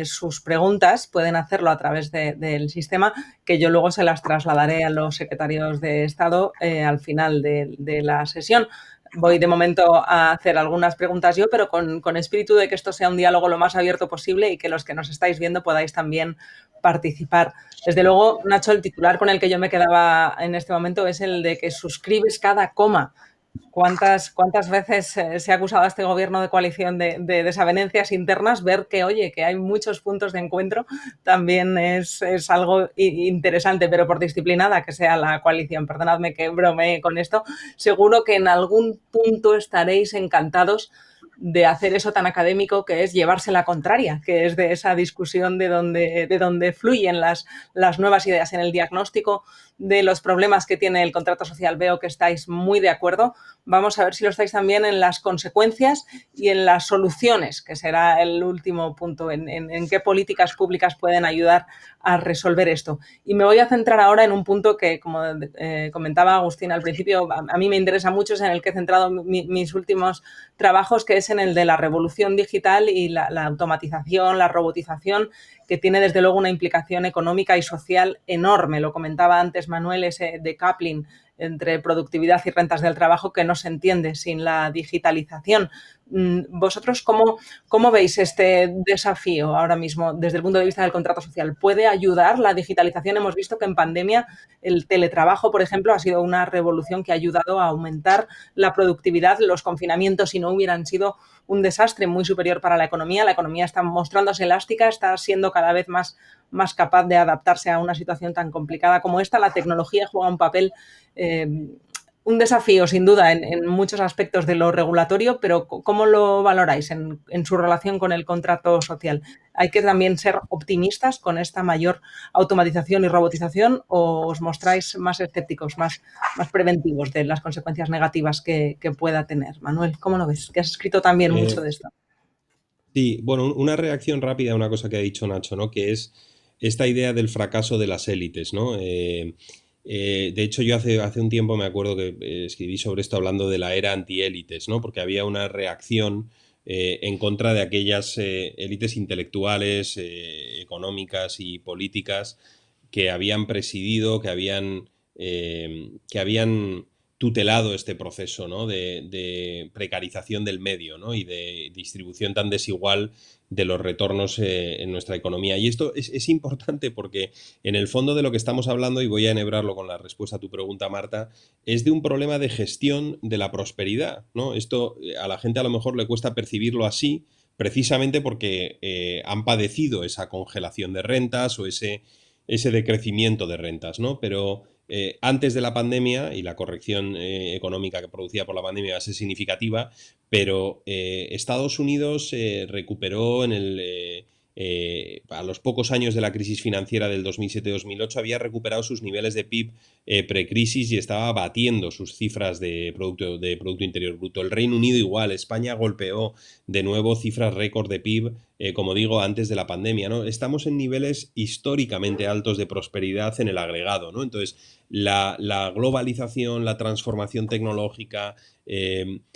sus preguntas. Pueden hacerlo a través del sistema, que yo luego se las trasladaré a los secretarios de Estado al final de la sesión. Voy de momento a hacer algunas preguntas yo, pero con espíritu de que esto sea un diálogo lo más abierto posible y que los que nos estáis viendo podáis también participar. Desde luego, Nacho, el titular con el que yo me quedaba en este momento es el de que suscribes cada coma. ¿Cuántas veces se ha acusado a este gobierno de coalición de desavenencias internas? Ver que, oye, que hay muchos puntos de encuentro también es algo interesante, pero por disciplinada que sea la coalición, perdonadme que bromee con esto, seguro que en algún punto estaréis encantados de hacer eso tan académico que es llevarse la contraria, que es de esa discusión de donde fluyen las nuevas ideas. En el diagnóstico de los problemas que tiene el contrato social veo que estáis muy de acuerdo. Vamos a ver si lo estáis también en las consecuencias y en las soluciones, que será el último punto, en qué políticas públicas pueden ayudar a resolver esto. Y me voy a centrar ahora en un punto que, como comentaba Agustín al principio, a mí me interesa mucho, es en el que he centrado mis últimos trabajos, que es en el de la revolución digital y la automatización, la robotización, que tiene desde luego una implicación económica y social enorme. Lo comentaba antes Manuel, ese decoupling entre productividad y rentas del trabajo que no se entiende sin la digitalización. ¿Vosotros cómo veis este desafío ahora mismo desde el punto de vista del contrato social? ¿Puede ayudar la digitalización? Hemos visto que en pandemia el teletrabajo, por ejemplo, ha sido una revolución que ha ayudado a aumentar la productividad. Los confinamientos, si no hubieran sido un desastre muy superior para la economía está mostrándose elástica, está siendo cada vez más capaz de adaptarse a una situación tan complicada como esta. La tecnología juega un papel, un desafío sin duda en muchos aspectos de lo regulatorio, pero ¿cómo lo valoráis en su relación con el contrato social? ¿Hay que también ser optimistas con esta mayor automatización y robotización o os mostráis más escépticos, más preventivos de las consecuencias negativas que pueda tener? Manuel, ¿cómo lo ves? Que has escrito también mucho de esto. Sí, bueno, una reacción rápida a una cosa que ha dicho Nacho, ¿no? Que es esta idea del fracaso de las élites, ¿no? De hecho, yo hace un tiempo me acuerdo que escribí sobre esto hablando de la era antiélites, ¿no? Porque había una reacción en contra de aquellas élites intelectuales, económicas y políticas que habían presidido, que habían tutelado este proceso, ¿no? de precarización del medio, ¿no? Y de distribución tan desigual de los retornos en nuestra economía. Y esto es importante porque en el fondo de lo que estamos hablando, y voy a enhebrarlo con la respuesta a tu pregunta, Marta, es de un problema de gestión de la prosperidad, ¿no? Esto a la gente a lo mejor le cuesta percibirlo así, precisamente porque han padecido esa congelación de rentas o ese decrecimiento de rentas, ¿no? Pero antes de la pandemia, y la corrección económica que producía por la pandemia va a ser significativa, pero Estados Unidos recuperó a los pocos años de la crisis financiera del 2007-2008, había recuperado sus niveles de PIB precrisis y estaba batiendo sus cifras de Producto Interior Bruto. El Reino Unido igual, España golpeó de nuevo cifras récord de PIB, como digo, antes de la pandemia, ¿no? Estamos en niveles históricamente altos de prosperidad en el agregado, ¿no? Entonces, la globalización, la transformación tecnológica,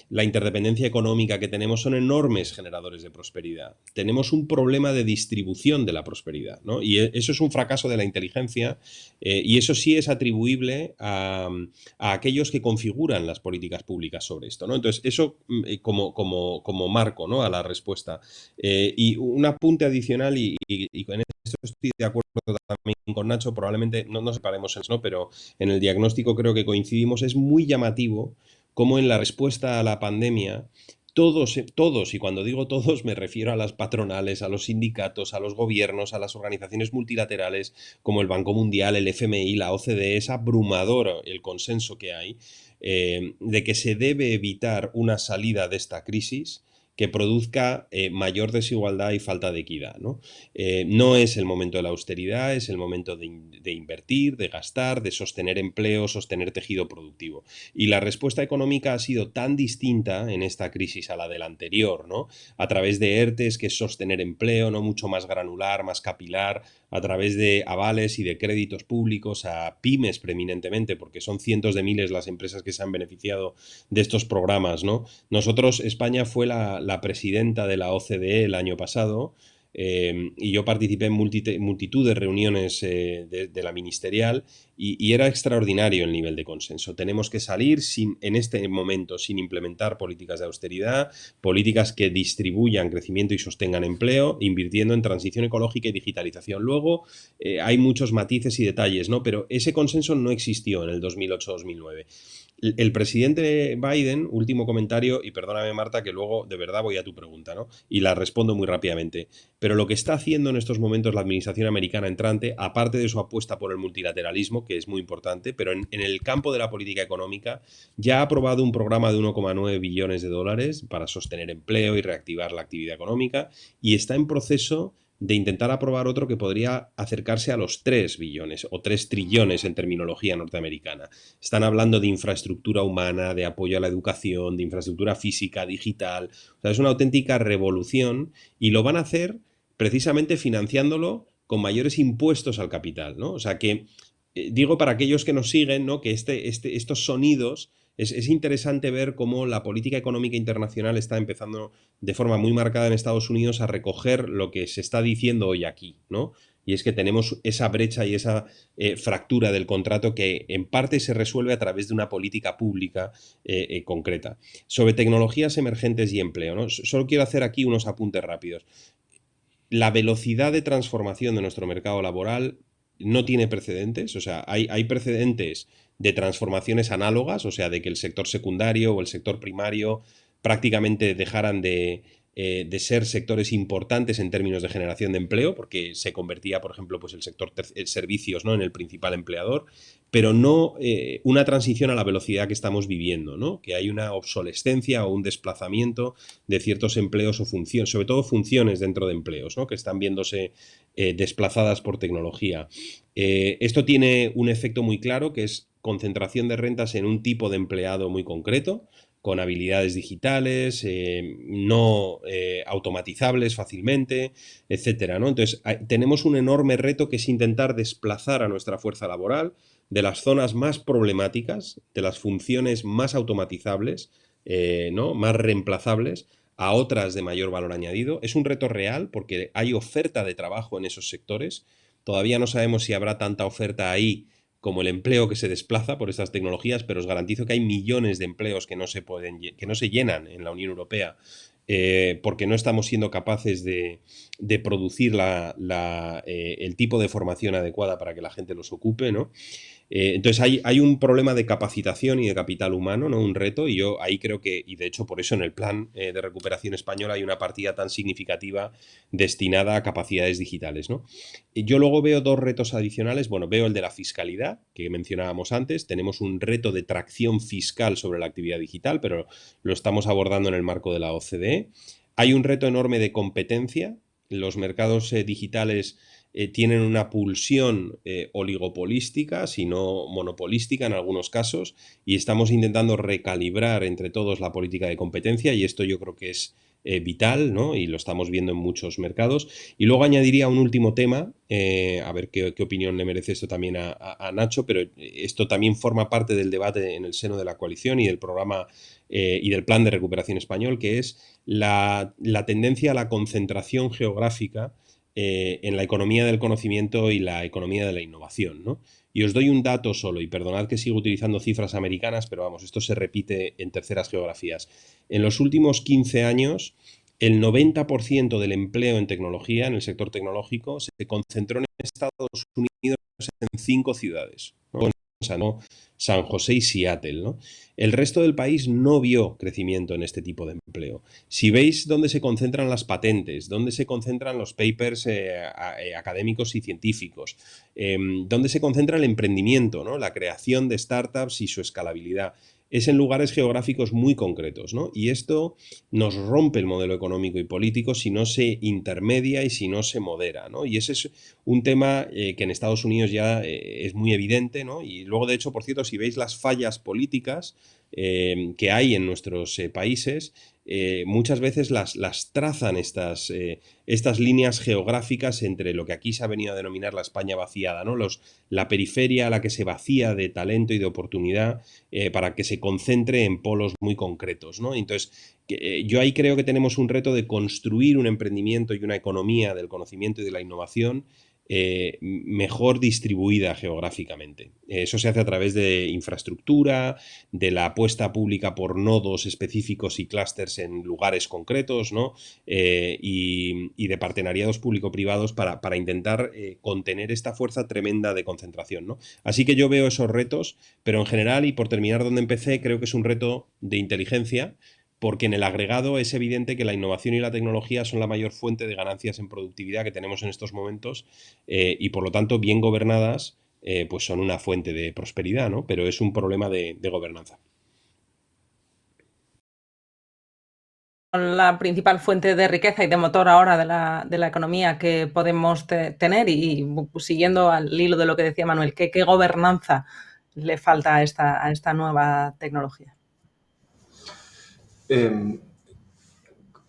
la interdependencia económica que tenemos son enormes generadores de prosperidad. Tenemos un problema de distribución de la prosperidad, ¿no? Y eso es un fracaso de la inteligencia, y eso sí es atribuible a aquellos que configuran las políticas públicas sobre esto, ¿no? Entonces, eso como marco, ¿no?, a la respuesta. Y un apunte adicional, y con esto estoy de acuerdo también con Nacho, probablemente no nos separemos en eso, ¿no?, pero en el diagnóstico creo que coincidimos. Es muy llamativo cómo en la respuesta a la pandemia todos, y cuando digo todos me refiero a las patronales, a los sindicatos, a los gobiernos, a las organizaciones multilaterales como el Banco Mundial, el FMI, la OCDE, es abrumador el consenso que hay de que se debe evitar una salida de esta crisis que produzca mayor desigualdad y falta de equidad, ¿no? No es el momento de la austeridad, es el momento de invertir, de gastar, de sostener empleo, sostener tejido productivo. Y la respuesta económica ha sido tan distinta en esta crisis a la de la anterior, ¿no? A través de ERTES, que es sostener empleo, ¿no?, mucho más granular, más capilar, a través de avales y de créditos públicos a pymes preeminentemente, porque son cientos de miles las empresas que se han beneficiado de estos programas, ¿no? Nosotros, España fue la presidenta de la OCDE el año pasado, y yo participé en multitud de reuniones de la ministerial, y era extraordinario el nivel de consenso. Tenemos que salir en este momento sin implementar políticas de austeridad, políticas que distribuyan crecimiento y sostengan empleo, invirtiendo en transición ecológica y digitalización. Luego hay muchos matices y detalles, ¿no?, pero ese consenso no existió en el 2008-2009. El presidente Biden, último comentario, y perdóname, Marta, que luego de verdad voy a tu pregunta, ¿no?, y la respondo muy rápidamente, pero lo que está haciendo en estos momentos la administración americana entrante, aparte de su apuesta por el multilateralismo, que es muy importante, pero en el campo de la política económica, ya ha aprobado un programa de 1,9 billones de dólares para sostener empleo y reactivar la actividad económica, y está en proceso de intentar aprobar otro que podría acercarse a los 3 billones o 3 trillones en terminología norteamericana. Están hablando de infraestructura humana, de apoyo a la educación, de infraestructura física, digital. O sea, es una auténtica revolución, y lo van a hacer precisamente financiándolo con mayores impuestos al capital, ¿no? O sea que, digo para aquellos que nos siguen, ¿no?, que estos sonidos... Es interesante ver cómo la política económica internacional está empezando de forma muy marcada en Estados Unidos a recoger lo que se está diciendo hoy aquí, ¿no? Y es que tenemos esa brecha y esa fractura del contrato que en parte se resuelve a través de una política pública concreta. Sobre tecnologías emergentes y empleo, ¿no? Solo quiero hacer aquí unos apuntes rápidos. La velocidad de transformación de nuestro mercado laboral no tiene precedentes, o sea, hay precedentes de transformaciones análogas, o sea, de que el sector secundario o el sector primario prácticamente dejaran de ser sectores importantes en términos de generación de empleo, porque se convertía, por ejemplo, pues el sector servicios, ¿no?, en el principal empleador, pero no una transición a la velocidad que estamos viviendo, ¿no?, que hay una obsolescencia o un desplazamiento de ciertos empleos o funciones, sobre todo funciones dentro de empleos, ¿no?, que están viéndose desplazadas por tecnología. Esto tiene un efecto muy claro, que es concentración de rentas en un tipo de empleado muy concreto, con habilidades digitales, no automatizables fácilmente, etcétera, ¿no? Entonces, tenemos un enorme reto, que es intentar desplazar a nuestra fuerza laboral de las zonas más problemáticas, de las funciones más automatizables, ¿no?, más reemplazables, a otras de mayor valor añadido. Es un reto real porque hay oferta de trabajo en esos sectores. Todavía no sabemos si habrá tanta oferta ahí como el empleo que se desplaza por estas tecnologías, pero os garantizo que hay millones de empleos que no se llenan en la Unión Europea, porque no estamos siendo capaces de producir el tipo de formación adecuada para que la gente los ocupe, ¿no? Entonces hay un problema de capacitación y de capital humano, ¿no?, un reto, y yo ahí creo que, y de hecho por eso en el plan de recuperación español hay una partida tan significativa destinada a capacidades digitales, ¿no? Yo luego veo dos retos adicionales. Bueno, veo el de la fiscalidad, que mencionábamos antes. Tenemos un reto de tracción fiscal sobre la actividad digital, pero lo estamos abordando en el marco de la OCDE. Hay un reto enorme de competencia. Los mercados digitales tienen una pulsión oligopolística, si no monopolística en algunos casos, y estamos intentando recalibrar entre todos la política de competencia, y esto yo creo que es vital, ¿no? Y lo estamos viendo en muchos mercados. Y luego añadiría un último tema, a ver qué opinión le merece esto también a Nacho, pero esto también forma parte del debate en el seno de la coalición y del programa y del plan de recuperación español, que es la tendencia a la concentración geográfica en la economía del conocimiento y la economía de la innovación, ¿no? Y os doy un dato solo, y perdonad que siga utilizando cifras americanas, pero vamos, esto se repite en terceras geografías. En los últimos 15 años, el 90% del empleo en tecnología, en el sector tecnológico, se concentró en Estados Unidos en 5 ciudades, ¿no? San José y Seattle, ¿no? El resto del país no vio crecimiento en este tipo de empleo. Si veis dónde se concentran las patentes, dónde se concentran los papers académicos y científicos, dónde se concentra el emprendimiento, ¿no? La creación de startups y su escalabilidad, es en lugares geográficos muy concretos, ¿no? Y esto nos rompe el modelo económico y político si no se intermedia y si no se modera, ¿no? Y ese es un tema que en Estados Unidos ya es muy evidente, ¿no? Y luego, de hecho, por cierto, si veis las fallas políticas que hay en nuestros países, muchas veces las trazan estas líneas geográficas entre lo que aquí se ha venido a denominar la España vaciada, ¿no? La periferia a la que se vacía de talento y de oportunidad para que se concentre en polos muy concretos, ¿no? Entonces, yo ahí creo que tenemos un reto de construir un emprendimiento y una economía del conocimiento y de la innovación mejor distribuida geográficamente. Eso se hace a través de infraestructura, de la apuesta pública por nodos específicos y clústeres en lugares concretos, ¿no? Y de partenariados público-privados para intentar contener esta fuerza tremenda de concentración, ¿no? Así que yo veo esos retos, pero en general, y por terminar donde empecé, creo que es un reto de inteligencia, porque en el agregado es evidente que la innovación y la tecnología son la mayor fuente de ganancias en productividad que tenemos en estos momentos y por lo tanto bien gobernadas pues son una fuente de prosperidad, ¿no? Pero es un problema de gobernanza. La principal fuente de riqueza y de motor ahora de la economía que podemos tener y siguiendo al hilo de lo que decía Manuel, ¿qué gobernanza le falta a esta nueva tecnología?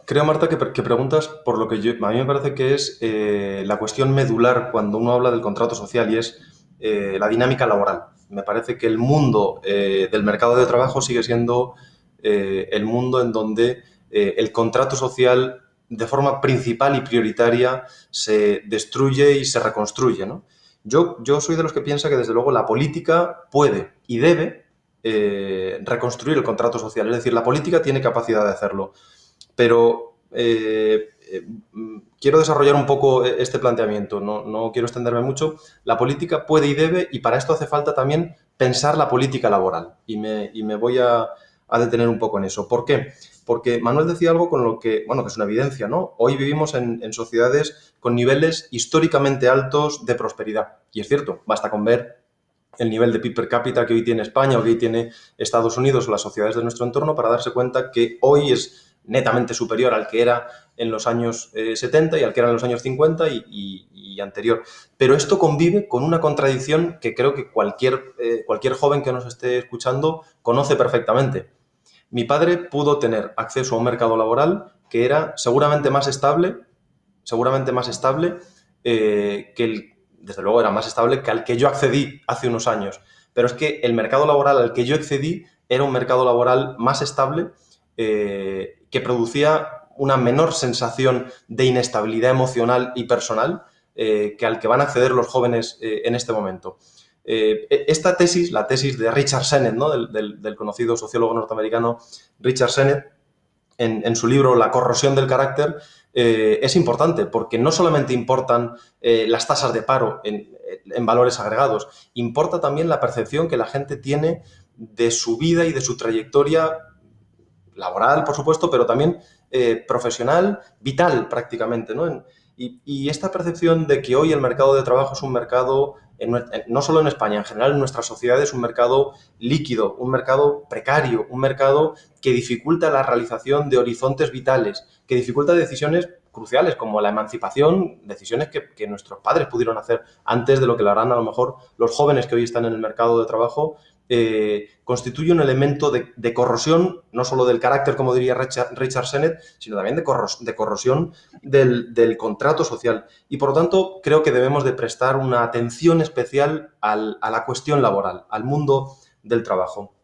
Creo, Marta, que preguntas por lo que a mí me parece que es la cuestión medular cuando uno habla del contrato social y es la dinámica laboral. Me parece que el mundo del mercado de trabajo sigue siendo el mundo en donde el contrato social de forma principal y prioritaria se destruye y se reconstruye, ¿no? Yo soy de los que piensa que, desde luego, la política puede y debe reconstruir el contrato social. Es decir, la política tiene capacidad de hacerlo. Pero quiero desarrollar un poco este planteamiento, no quiero extenderme mucho. La política puede y debe, y para esto hace falta también pensar la política laboral. Y me voy a detener un poco en eso. ¿Por qué? Porque Manuel decía algo con lo que, bueno, que es una evidencia, ¿no? Hoy vivimos en sociedades con niveles históricamente altos de prosperidad. Y es cierto, basta con ver el nivel de PIB per cápita que hoy tiene España o que hoy tiene Estados Unidos o las sociedades de nuestro entorno para darse cuenta que hoy es netamente superior al que era en los años 70 y al que era en los años 50 y anterior. Pero esto convive con una contradicción que creo que cualquier joven que nos esté escuchando conoce perfectamente. Mi padre pudo tener acceso a un mercado laboral que era seguramente más estable desde luego era más estable que al que yo accedí hace unos años. Pero es que el mercado laboral al que yo accedí era un mercado laboral más estable que producía una menor sensación de inestabilidad emocional y personal que al que van a acceder los jóvenes en este momento. Esta tesis, la tesis de Richard Sennett, ¿no? del conocido sociólogo norteamericano Richard Sennett, en su libro La corrosión del carácter, es importante porque no solamente importan las tasas de paro en valores agregados, importa también la percepción que la gente tiene de su vida y de su trayectoria laboral, por supuesto, pero también profesional, vital prácticamente, ¿no? Y esta percepción de que hoy el mercado de trabajo es un mercado, no solo en España, en general en nuestra sociedad, es un mercado líquido, un mercado precario, un mercado que dificulta la realización de horizontes vitales, que dificulta decisiones cruciales como la emancipación, decisiones que nuestros padres pudieron hacer antes de lo que lo harán a lo mejor los jóvenes que hoy están en el mercado de trabajo constituye un elemento de corrosión, no solo del carácter, como diría Richard Sennett, sino también de corrosión del contrato social. Y, por lo tanto, creo que debemos de prestar una atención especial a la cuestión laboral, al mundo del trabajo.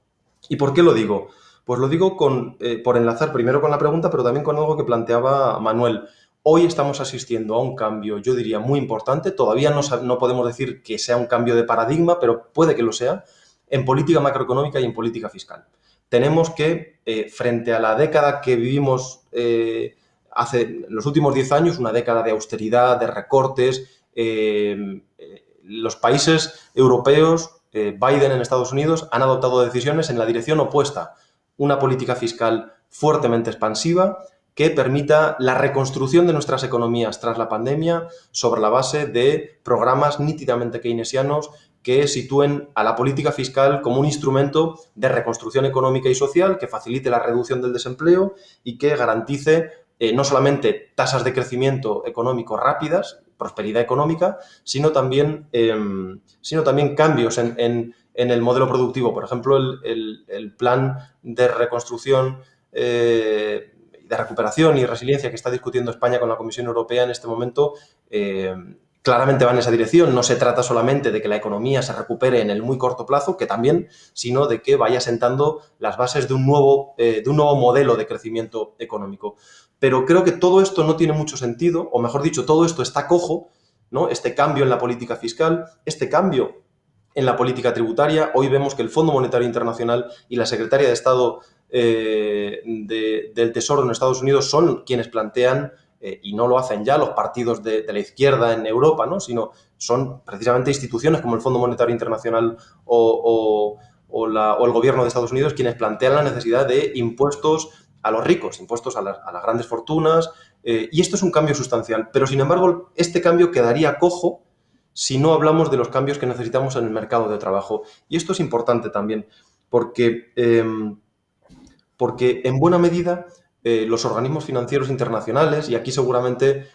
¿Y por qué lo digo? Pues lo digo por enlazar primero con la pregunta, pero también con algo que planteaba Manuel. Hoy estamos asistiendo a un cambio, yo diría, muy importante. Todavía no podemos decir que sea un cambio de paradigma, pero puede que lo sea, en política macroeconómica y en política fiscal. Tenemos que, frente a la década que vivimos hace los últimos 10 años, una década de austeridad, de recortes, los países europeos, Biden en Estados Unidos, han adoptado decisiones en la dirección opuesta. Una política fiscal fuertemente expansiva que permita la reconstrucción de nuestras economías tras la pandemia sobre la base de programas nítidamente keynesianos que sitúen a la política fiscal como un instrumento de reconstrucción económica y social que facilite la reducción del desempleo y que garantice no solamente tasas de crecimiento económico rápidas, prosperidad económica, sino también cambios en el modelo productivo. Por ejemplo, el plan de reconstrucción, de recuperación y resiliencia que está discutiendo España con la Comisión Europea en este momento, claramente va en esa dirección. No se trata solamente de que la economía se recupere en el muy corto plazo, que también, sino de que vaya sentando las bases de un nuevo modelo de crecimiento económico. Pero creo que todo esto no tiene mucho sentido, o mejor dicho, todo esto está cojo, ¿no? Este cambio en la política fiscal, este cambio en la política tributaria. Hoy vemos que el Fondo Monetario Internacional y la Secretaria de Estado del Tesoro en Estados Unidos son quienes plantean, y no lo hacen ya los partidos de la izquierda en Europa, ¿no? Sino son precisamente instituciones como el Fondo Monetario Internacional o el Gobierno de Estados Unidos quienes plantean la necesidad de impuestos a los ricos, impuestos a las grandes fortunas, y esto es un cambio sustancial. Pero, sin embargo, este cambio quedaría cojo si no hablamos de los cambios que necesitamos en el mercado de trabajo. Y esto es importante también, porque en buena medida los organismos financieros internacionales, y aquí seguramente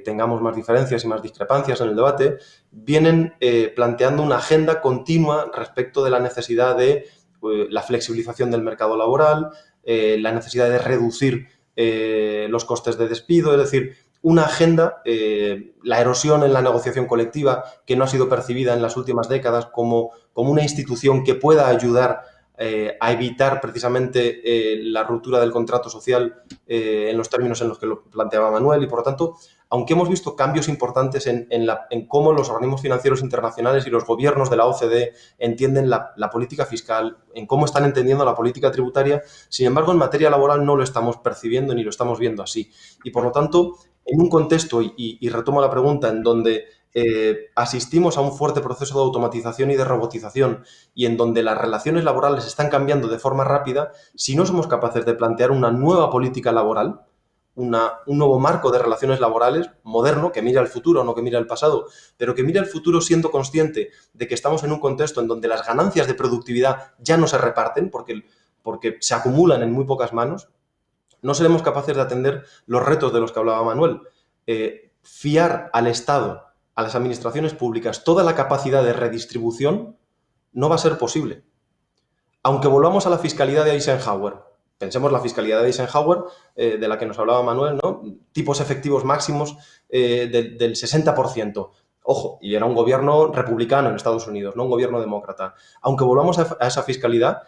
tengamos más diferencias y más discrepancias en el debate, vienen planteando una agenda continua respecto de la necesidad de la flexibilización del mercado laboral, la necesidad de reducir los costes de despido, es decir, una agenda, la erosión en la negociación colectiva que no ha sido percibida en las últimas décadas como una institución que pueda ayudar a evitar precisamente la ruptura del contrato social en los términos en los que lo planteaba Manuel. Y, por lo tanto, aunque hemos visto cambios importantes en cómo los organismos financieros internacionales y los gobiernos de la OCDE entienden la política fiscal, en cómo están entendiendo la política tributaria, sin embargo, en materia laboral no lo estamos percibiendo ni lo estamos viendo así. Y, por lo tanto, en un contexto, y retomo la pregunta, en donde asistimos a un fuerte proceso de automatización y de robotización y en donde las relaciones laborales están cambiando de forma rápida, si no somos capaces de plantear una nueva política laboral, un nuevo marco de relaciones laborales moderno, que mira al futuro, no que mira al pasado, pero que mira al futuro siendo consciente de que estamos en un contexto en donde las ganancias de productividad ya no se reparten porque se acumulan en muy pocas manos, no seremos capaces de atender los retos de los que hablaba Manuel. Fiar al Estado, a las administraciones públicas, toda la capacidad de redistribución no va a ser posible. Aunque volvamos a la fiscalidad de Eisenhower, pensemos la fiscalidad de Eisenhower, de la que nos hablaba Manuel, ¿no? Tipos efectivos máximos del 60%. Ojo, y era un gobierno republicano en Estados Unidos, no un gobierno demócrata. Aunque volvamos a esa fiscalidad,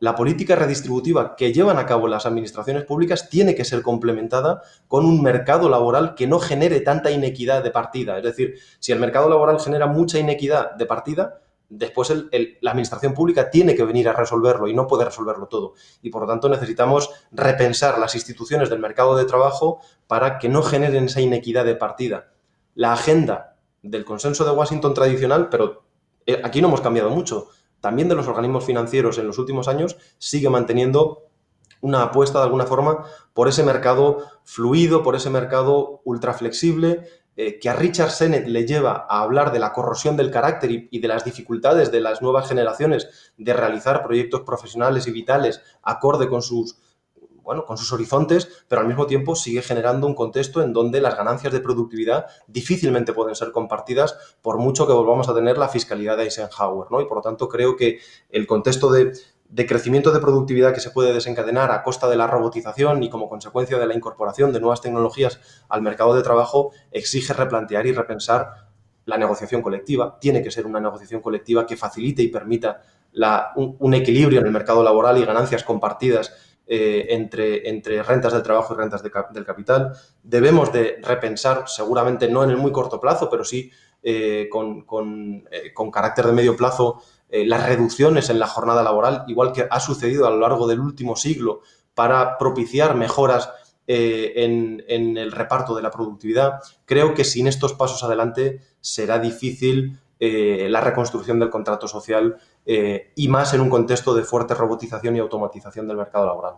la política redistributiva que llevan a cabo las administraciones públicas tiene que ser complementada con un mercado laboral que no genere tanta inequidad de partida. Es decir, si el mercado laboral genera mucha inequidad de partida, después la administración pública tiene que venir a resolverlo y no puede resolverlo todo. Y, por lo tanto, necesitamos repensar las instituciones del mercado de trabajo para que no generen esa inequidad de partida. La agenda del consenso de Washington tradicional, pero aquí no hemos cambiado mucho, también de los organismos financieros en los últimos años, sigue manteniendo una apuesta de alguna forma por ese mercado fluido, por ese mercado ultra flexible, que a Richard Sennett le lleva a hablar de la corrosión del carácter y de las dificultades de las nuevas generaciones de realizar proyectos profesionales y vitales acorde con sus bueno, con sus horizontes, pero al mismo tiempo sigue generando un contexto en donde las ganancias de productividad difícilmente pueden ser compartidas por mucho que volvamos a tener la fiscalidad de Eisenhower, ¿no? Y por lo tanto creo que el contexto de crecimiento de productividad que se puede desencadenar a costa de la robotización y como consecuencia de la incorporación de nuevas tecnologías al mercado de trabajo exige replantear y repensar la negociación colectiva. Tiene que ser una negociación colectiva que facilite y permita un equilibrio en el mercado laboral y ganancias compartidas entre rentas del trabajo y rentas del capital. Debemos de repensar, seguramente no en el muy corto plazo, pero sí con carácter de medio plazo, las reducciones en la jornada laboral, igual que ha sucedido a lo largo del último siglo, para propiciar mejoras en el reparto de la productividad. Creo que sin estos pasos adelante será difícil la reconstrucción del contrato social y más en un contexto de fuerte robotización y automatización del mercado laboral.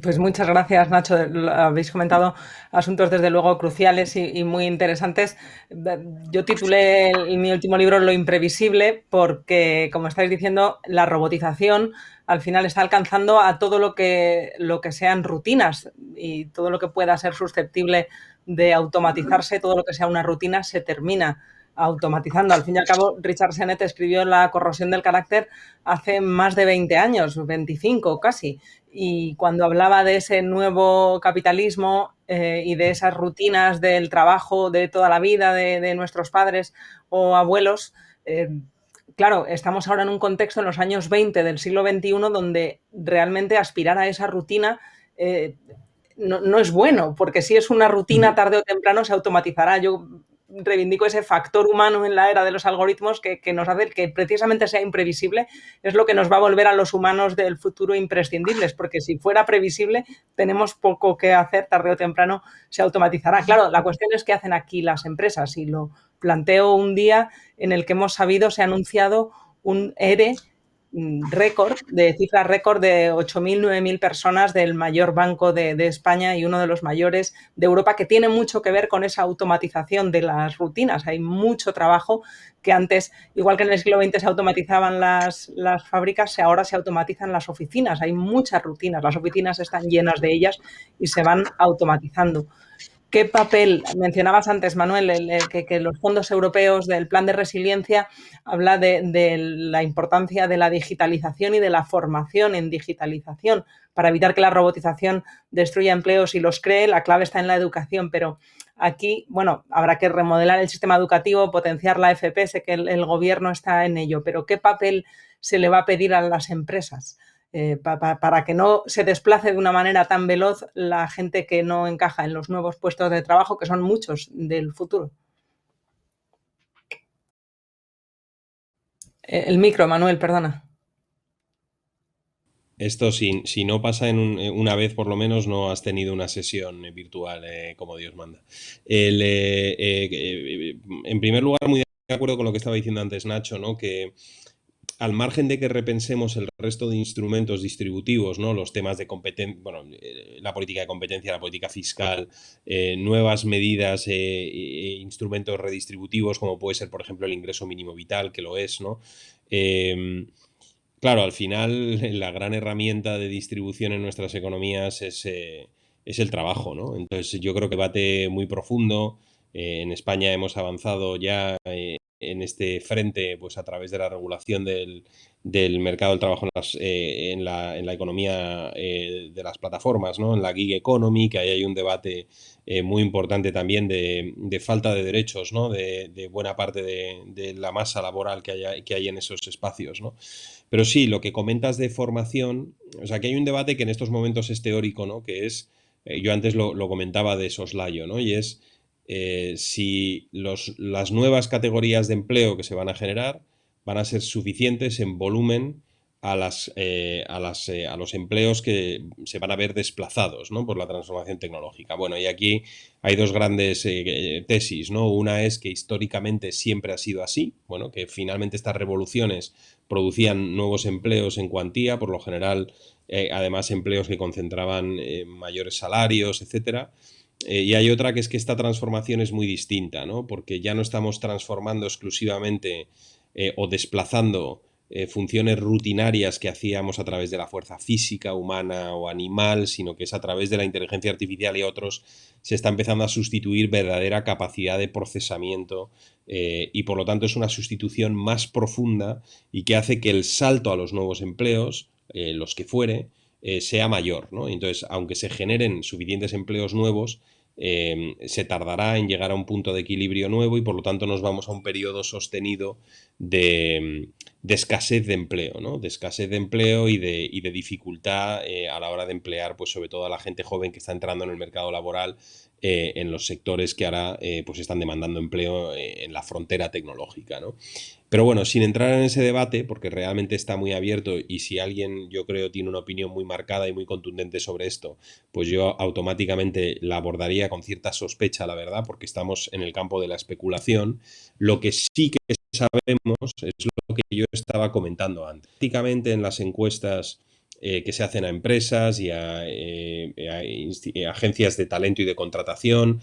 Pues muchas gracias, Nacho. Habéis comentado asuntos desde luego cruciales y muy interesantes. Yo titulé mi último libro Lo imprevisible porque, como estáis diciendo, la robotización al final está alcanzando a todo lo que sean rutinas y todo lo que pueda ser susceptible de automatizarse, todo lo que sea una rutina se termina automatizando. Al fin y al cabo, Richard Sennett escribió La corrosión del carácter hace más de 20 años, 25 casi. Y cuando hablaba de ese nuevo capitalismo y de esas rutinas del trabajo de toda la vida de nuestros padres o abuelos, claro, estamos ahora en un contexto en los años 20 del siglo XXI donde realmente aspirar a esa rutina no es bueno, porque si es una rutina tarde o temprano se automatizará. Yo reivindico ese factor humano en la era de los algoritmos que nos hace que precisamente sea imprevisible, es lo que nos va a volver a los humanos del futuro imprescindibles, porque si fuera previsible tenemos poco que hacer, tarde o temprano se automatizará. Claro, la cuestión es qué hacen aquí las empresas, y lo planteo un día en el que hemos sabido, se ha anunciado un ERE récord, de cifras récord de 8.000, 9.000 personas del mayor banco de España y uno de los mayores de Europa, que tiene mucho que ver con esa automatización de las rutinas. Hay mucho trabajo que antes, igual que en el siglo XX se automatizaban las fábricas, ahora se automatizan las oficinas. Hay muchas rutinas, las oficinas están llenas de ellas y se van automatizando. ¿Qué papel? Mencionabas antes, Manuel, que los fondos europeos del Plan de Resiliencia habla de la importancia de la digitalización y de la formación en digitalización para evitar que la robotización destruya empleos y los cree. La clave está en la educación, pero aquí, bueno, habrá que remodelar el sistema educativo, potenciar la FP, sé que el gobierno está en ello, pero ¿qué papel se le va a pedir a las empresas? Para que no se desplace de una manera tan veloz la gente que no encaja en los nuevos puestos de trabajo, que son muchos del futuro. El micro, Manuel, perdona. Esto, si no pasa una vez por lo menos, no has tenido una sesión virtual como Dios manda. En primer lugar, muy de acuerdo con lo que estaba diciendo antes Nacho, ¿no? Que al margen de que repensemos el resto de instrumentos distributivos, ¿no? Los temas de competencia, bueno, la política de competencia, la política fiscal, nuevas medidas e instrumentos redistributivos, como puede ser, por ejemplo, el ingreso mínimo vital, que lo es, ¿no? Claro, al final la gran herramienta de distribución en nuestras economías es el trabajo, ¿no? Entonces yo creo que debate muy profundo. En España hemos avanzado ya en este frente, pues a través de la regulación del mercado del trabajo en la economía de las plataformas, ¿no? En la gig economy, que ahí hay un debate muy importante también de falta de derechos, ¿no? De buena parte de la masa laboral que hay en esos espacios, ¿no? Pero sí, lo que comentas de formación, o sea, que hay un debate que en estos momentos es teórico, ¿no? Que es, yo antes lo comentaba de soslayo, ¿no? Y es si las nuevas categorías de empleo que se van a generar van a ser suficientes en volumen a los empleos que se van a ver desplazados, ¿no? Por la transformación tecnológica. Bueno, y aquí hay dos grandes tesis, ¿no? Una es que históricamente siempre ha sido así, bueno, que finalmente estas revoluciones producían nuevos empleos en cuantía, por lo general, además empleos que concentraban mayores salarios, etcétera. Y hay otra que es que esta transformación es muy distinta, ¿no? Porque ya no estamos transformando exclusivamente o desplazando funciones rutinarias que hacíamos a través de la fuerza física, humana o animal, sino que es a través de la inteligencia artificial y otros, se está empezando a sustituir verdadera capacidad de procesamiento y por lo tanto es una sustitución más profunda y que hace que el salto a los nuevos empleos, los que fuere, sea mayor, ¿no? Entonces, aunque se generen suficientes empleos nuevos, se tardará en llegar a un punto de equilibrio nuevo y por lo tanto nos vamos a un periodo sostenido de escasez de empleo, ¿no? De escasez de empleo y de dificultad a la hora de emplear, pues sobre todo a la gente joven que está entrando en el mercado laboral en los sectores que ahora pues están demandando empleo en la frontera tecnológica, ¿no? Pero bueno, sin entrar en ese debate, porque realmente está muy abierto y si alguien, yo creo, tiene una opinión muy marcada y muy contundente sobre esto, pues yo automáticamente la abordaría con cierta sospecha, la verdad, porque estamos en el campo de la especulación. Lo que sí que sabemos es lo que yo estaba comentando antes. Prácticamente en las encuestas que se hacen a empresas y a agencias de talento y de contratación,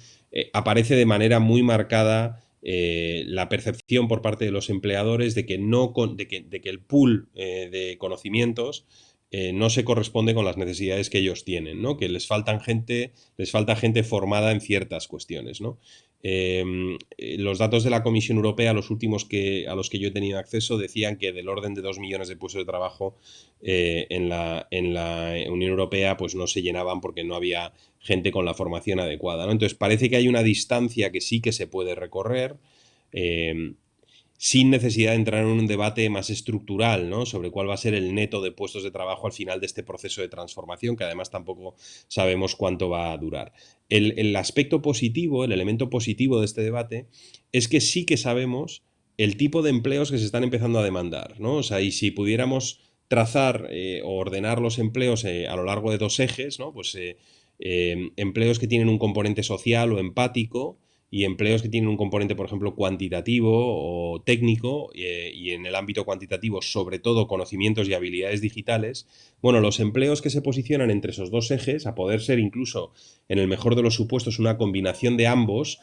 aparece de manera muy marcada la percepción por parte de los empleadores de que, de que el pool de conocimientos no se corresponde con las necesidades que ellos tienen, ¿no? Que les falta gente formada en ciertas cuestiones, ¿no? Los datos de la Comisión Europea, los últimos a los que yo he tenido acceso, decían que del orden de 2 millones de puestos de trabajo en la Unión Europea pues no se llenaban porque no había gente con la formación adecuada, ¿no? Entonces parece que hay una distancia que sí que se puede recorrer sin necesidad de entrar en un debate más estructural, ¿no? Sobre cuál va a ser el neto de puestos de trabajo al final de este proceso de transformación, que además tampoco sabemos cuánto va a durar. El aspecto positivo, el elemento positivo de este debate, es que sí que sabemos el tipo de empleos que se están empezando a demandar, ¿no? O sea, y si pudiéramos trazar o ordenar los empleos a lo largo de 2 ejes, ¿no? Pues empleos que tienen un componente social o empático, y empleos que tienen un componente, por ejemplo, cuantitativo o técnico, y en el ámbito cuantitativo, sobre todo, conocimientos y habilidades digitales. Bueno, los empleos que se posicionan entre esos 2 ejes, a poder ser incluso, en el mejor de los supuestos, una combinación de ambos,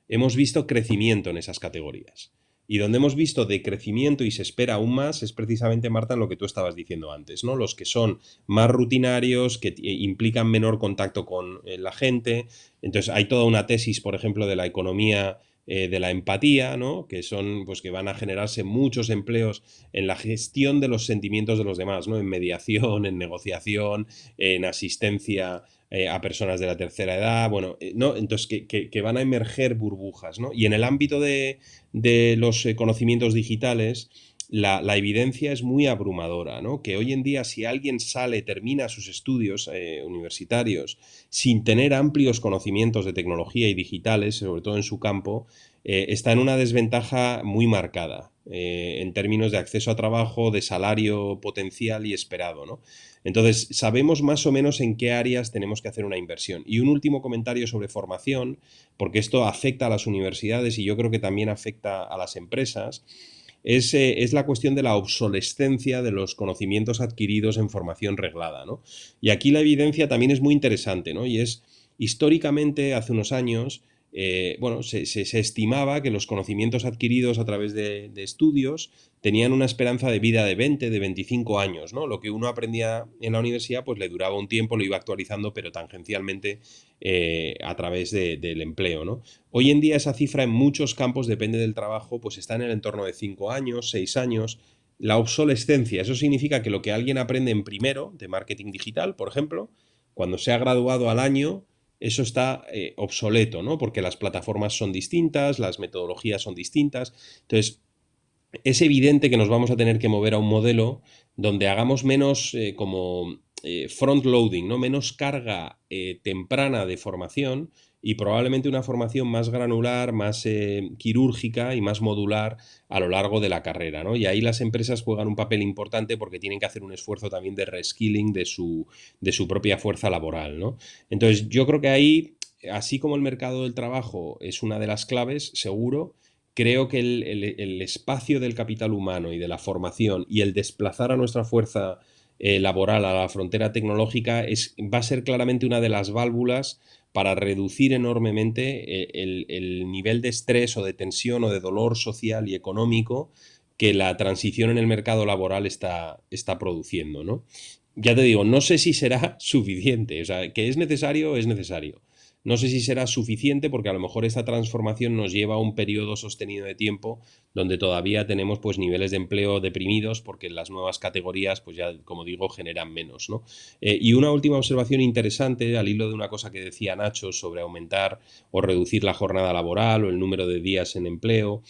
hemos visto crecimiento en esas categorías. Y donde hemos visto de crecimiento y se espera aún más es precisamente, Marta, en lo que tú estabas diciendo antes, ¿no? Los que son más rutinarios, que implican menor contacto con la gente. Entonces hay toda una tesis, por ejemplo, de la economía de la empatía, ¿no? Que son, pues que van a generarse muchos empleos en la gestión de los sentimientos de los demás, ¿no? En mediación, en negociación, en asistencia a personas de la tercera edad, bueno, ¿no? Entonces que van a emerger burbujas, ¿no? Y en el ámbito de los conocimientos digitales, la evidencia es muy abrumadora, ¿no? Que hoy en día si alguien termina sus estudios universitarios sin tener amplios conocimientos de tecnología y digitales, sobre todo en su campo, está en una desventaja muy marcada en términos de acceso a trabajo, de salario potencial y esperado, ¿no? Entonces, sabemos más o menos en qué áreas tenemos que hacer una inversión. Y un último comentario sobre formación, porque esto afecta a las universidades y yo creo que también afecta a las empresas, es la cuestión de la obsolescencia de los conocimientos adquiridos en formación reglada, ¿no? Y aquí la evidencia también es muy interesante, ¿no? Y es, históricamente, hace unos años, bueno, se estimaba que los conocimientos adquiridos a través de estudios tenían una esperanza de vida de 20, de 25 años, ¿no? Lo que uno aprendía en la universidad pues le duraba un tiempo, lo iba actualizando, pero tangencialmente a través del empleo, ¿no? Hoy en día esa cifra en muchos campos, depende del trabajo, pues está en el entorno de 5 años, 6 años. La obsolescencia, eso significa que lo que alguien aprende en primero, de marketing digital, por ejemplo, cuando se ha graduado al año, eso está obsoleto, ¿no? Porque las plataformas son distintas, las metodologías son distintas. Entonces, es evidente que nos vamos a tener que mover a un modelo donde hagamos menos front loading, ¿no? Menos carga temprana de formación y probablemente una formación más granular, más quirúrgica y más modular a lo largo de la carrera, ¿no? Y ahí las empresas juegan un papel importante porque tienen que hacer un esfuerzo también de reskilling de su propia fuerza laboral, ¿no? Entonces, yo creo que ahí, así como el mercado del trabajo es una de las claves, seguro, creo que el espacio del capital humano y de la formación y el desplazar a nuestra fuerza laboral a la frontera tecnológica va a ser claramente una de las válvulas para reducir enormemente el nivel de estrés o de tensión o de dolor social y económico que la transición en el mercado laboral está produciendo, ¿no? Ya te digo, no sé si será suficiente, o sea, que es necesario, es necesario. No sé si será suficiente porque a lo mejor esta transformación nos lleva a un periodo sostenido de tiempo donde todavía tenemos pues niveles de empleo deprimidos porque las nuevas categorías pues ya, como digo, generan menos, ¿no? Y una última observación interesante al hilo de una cosa que decía Nacho sobre aumentar o reducir la jornada laboral o el número de días en empleo.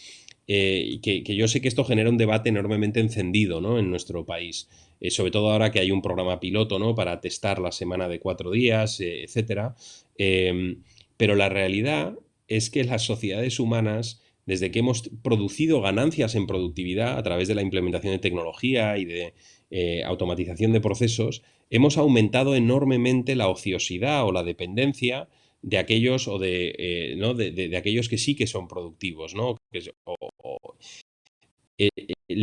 Que yo sé que esto genera un debate enormemente encendido, ¿no?, en nuestro país, sobre todo ahora que hay un programa piloto, ¿no?, para testar la semana de 4 días, etcétera. Pero la realidad es que las sociedades humanas, desde que hemos producido ganancias en productividad a través de la implementación de tecnología y de automatización de procesos, hemos aumentado enormemente la ociosidad o la dependencia de aquellos o ¿no?, de aquellos que sí que son productivos, ¿no?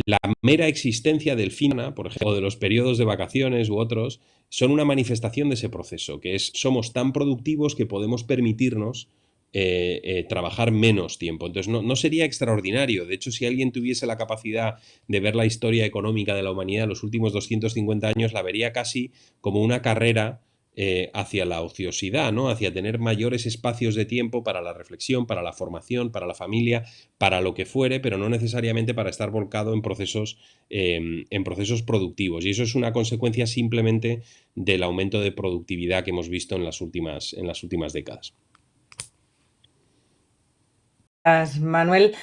La mera existencia del fin, por ejemplo, de los periodos de vacaciones u otros, son una manifestación de ese proceso, que es somos tan productivos que podemos permitirnos trabajar menos tiempo. Entonces, no sería extraordinario. De hecho, si alguien tuviese la capacidad de ver la historia económica de la humanidad en los últimos 250 años, la vería casi como una carrera hacia la ociosidad, ¿no?, hacia tener mayores espacios de tiempo para la reflexión, para la formación, para la familia, para lo que fuere, pero no necesariamente para estar volcado en procesos productivos. Y eso es una consecuencia simplemente del aumento de productividad que hemos visto en las últimas décadas. Manuel,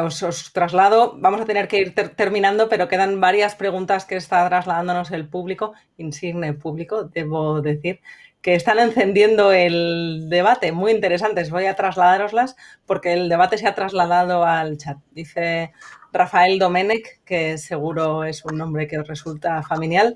os traslado, vamos a tener que ir terminando, pero quedan varias preguntas que está trasladándonos el público, insigne público, debo decir, que están encendiendo el debate, muy interesantes. Voy a trasladároslas porque el debate se ha trasladado al chat. Dice Rafael Domenech, que seguro es un nombre que os resulta familiar.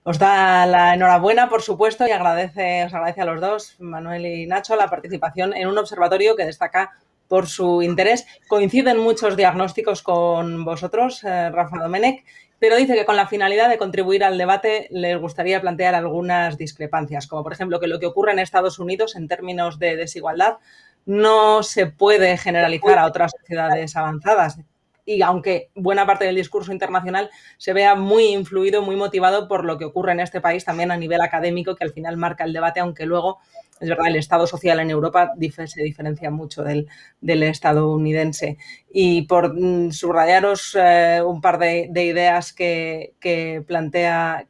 Os da la enhorabuena, por supuesto, y os agradece a los dos, Manuel y Nacho, la participación en un observatorio que destaca por su interés. Coinciden muchos diagnósticos con vosotros, Rafa Domenech, pero dice que con la finalidad de contribuir al debate les gustaría plantear algunas discrepancias, como por ejemplo que lo que ocurre en Estados Unidos en términos de desigualdad no se puede generalizar a otras sociedades avanzadas. Y aunque buena parte del discurso internacional se vea muy influido, muy motivado por lo que ocurre en este país también a nivel académico, que al final marca el debate, aunque luego, es verdad, el Estado social en Europa se diferencia mucho del estadounidense. Y por subrayaros un par de ideas que plantea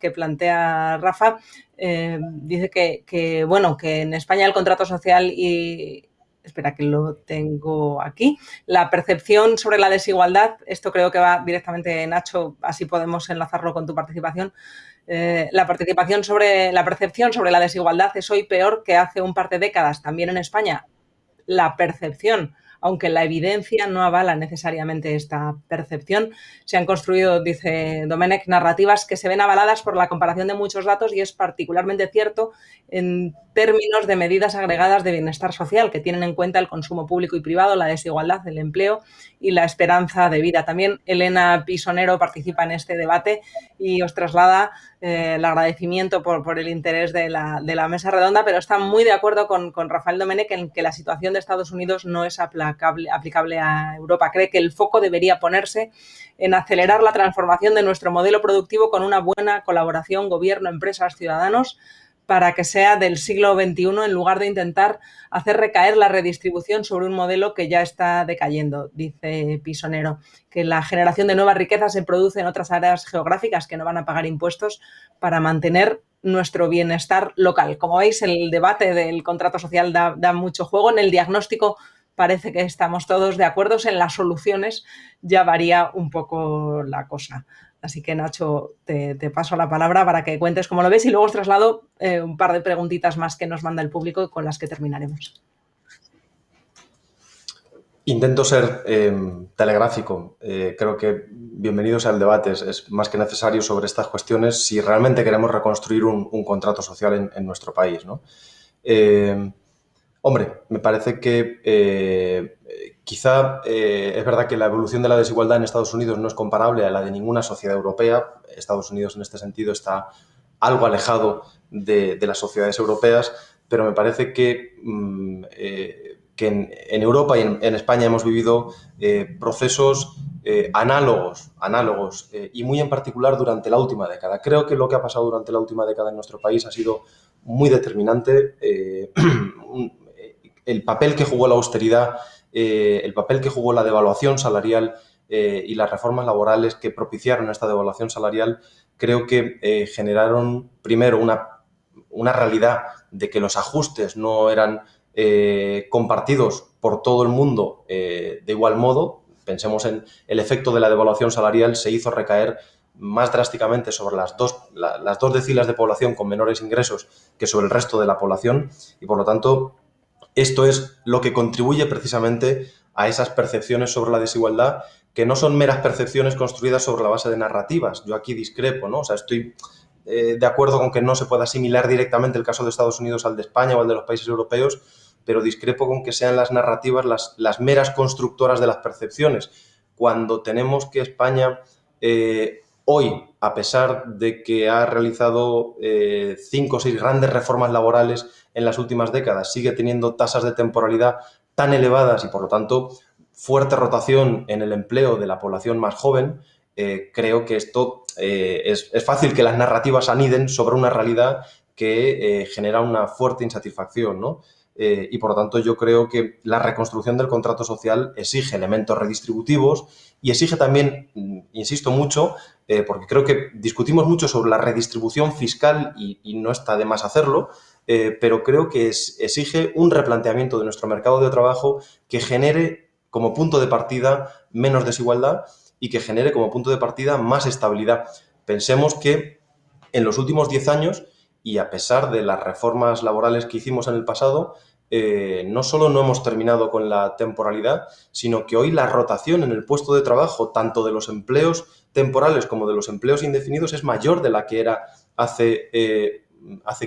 Rafa, dice que en España el contrato social y... Espera, que lo tengo aquí. La percepción sobre la desigualdad, esto creo que va directamente, Nacho, así podemos enlazarlo con tu participación. La percepción sobre la desigualdad es hoy peor que hace un par de décadas. También en España, la percepción, aunque la evidencia no avala necesariamente esta percepción. Se han construido, dice Domenech, narrativas que se ven avaladas por la comparación de muchos datos y es particularmente cierto en términos de medidas agregadas de bienestar social que tienen en cuenta el consumo público y privado, la desigualdad, el empleo y la esperanza de vida. También Elena Pisonero participa en este debate y os traslada el agradecimiento por el interés de la mesa redonda, pero está muy de acuerdo con Rafael Domenech en que la situación de Estados Unidos no es aplicable a Europa. Cree que el foco debería ponerse en acelerar la transformación de nuestro modelo productivo con una buena colaboración gobierno, empresas, ciudadanos, para que sea del siglo XXI en lugar de intentar hacer recaer la redistribución sobre un modelo que ya está decayendo, dice Pisonero, que la generación de nuevas riquezas se produce en otras áreas geográficas que no van a pagar impuestos para mantener nuestro bienestar local. Como veis, el debate del contrato social da mucho juego. En el diagnóstico parece que estamos todos de acuerdo, en las soluciones ya varía un poco la cosa. Así que, Nacho, te paso la palabra para que cuentes cómo lo ves y luego os traslado un par de preguntitas más que nos manda el público y con las que terminaremos. Intento ser telegráfico. Creo que bienvenidos al debate. Es más que necesario sobre estas cuestiones si realmente queremos reconstruir un contrato social en nuestro país, ¿no? Hombre, me parece que quizá es verdad que la evolución de la desigualdad en Estados Unidos no es comparable a la de ninguna sociedad europea. Estados Unidos en este sentido está algo alejado de las sociedades europeas, pero me parece que que en Europa y en España hemos vivido procesos análogos y muy en particular durante la última década. Creo que lo que ha pasado durante la última década en nuestro país ha sido muy determinante. El papel que jugó la austeridad, el papel que jugó la devaluación salarial y las reformas laborales que propiciaron esta devaluación salarial, creo que generaron primero una realidad de que los ajustes no eran compartidos por todo el mundo de igual modo. Pensemos en el efecto de la devaluación salarial, se hizo recaer más drásticamente sobre las dos deciles de población con menores ingresos que sobre el resto de la población, y por lo tanto esto es lo que contribuye precisamente a esas percepciones sobre la desigualdad, que no son meras percepciones construidas sobre la base de narrativas. Yo aquí discrepo, ¿no? O sea, estoy de acuerdo con que no se pueda asimilar directamente el caso de Estados Unidos al de España o al de los países europeos, pero discrepo con que sean las narrativas las meras constructoras de las percepciones. Cuando tenemos que España hoy, a pesar de que ha realizado 5 o 6 grandes reformas laborales en las últimas décadas, sigue teniendo tasas de temporalidad tan elevadas y, por lo tanto, fuerte rotación en el empleo de la población más joven, creo que esto es fácil que las narrativas aniden sobre una realidad que genera una fuerte insatisfacción, ¿no? Y por lo tanto yo creo que la reconstrucción del contrato social exige elementos redistributivos y exige también, insisto mucho, porque creo que discutimos mucho sobre la redistribución fiscal y no está de más hacerlo, pero creo que exige un replanteamiento de nuestro mercado de trabajo que genere como punto de partida menos desigualdad y que genere como punto de partida más estabilidad. Pensemos que en los últimos 10 años, y a pesar de las reformas laborales que hicimos en el pasado, no solo no hemos terminado con la temporalidad, sino que hoy la rotación en el puesto de trabajo, tanto de los empleos temporales como de los empleos indefinidos, es mayor de la que era hace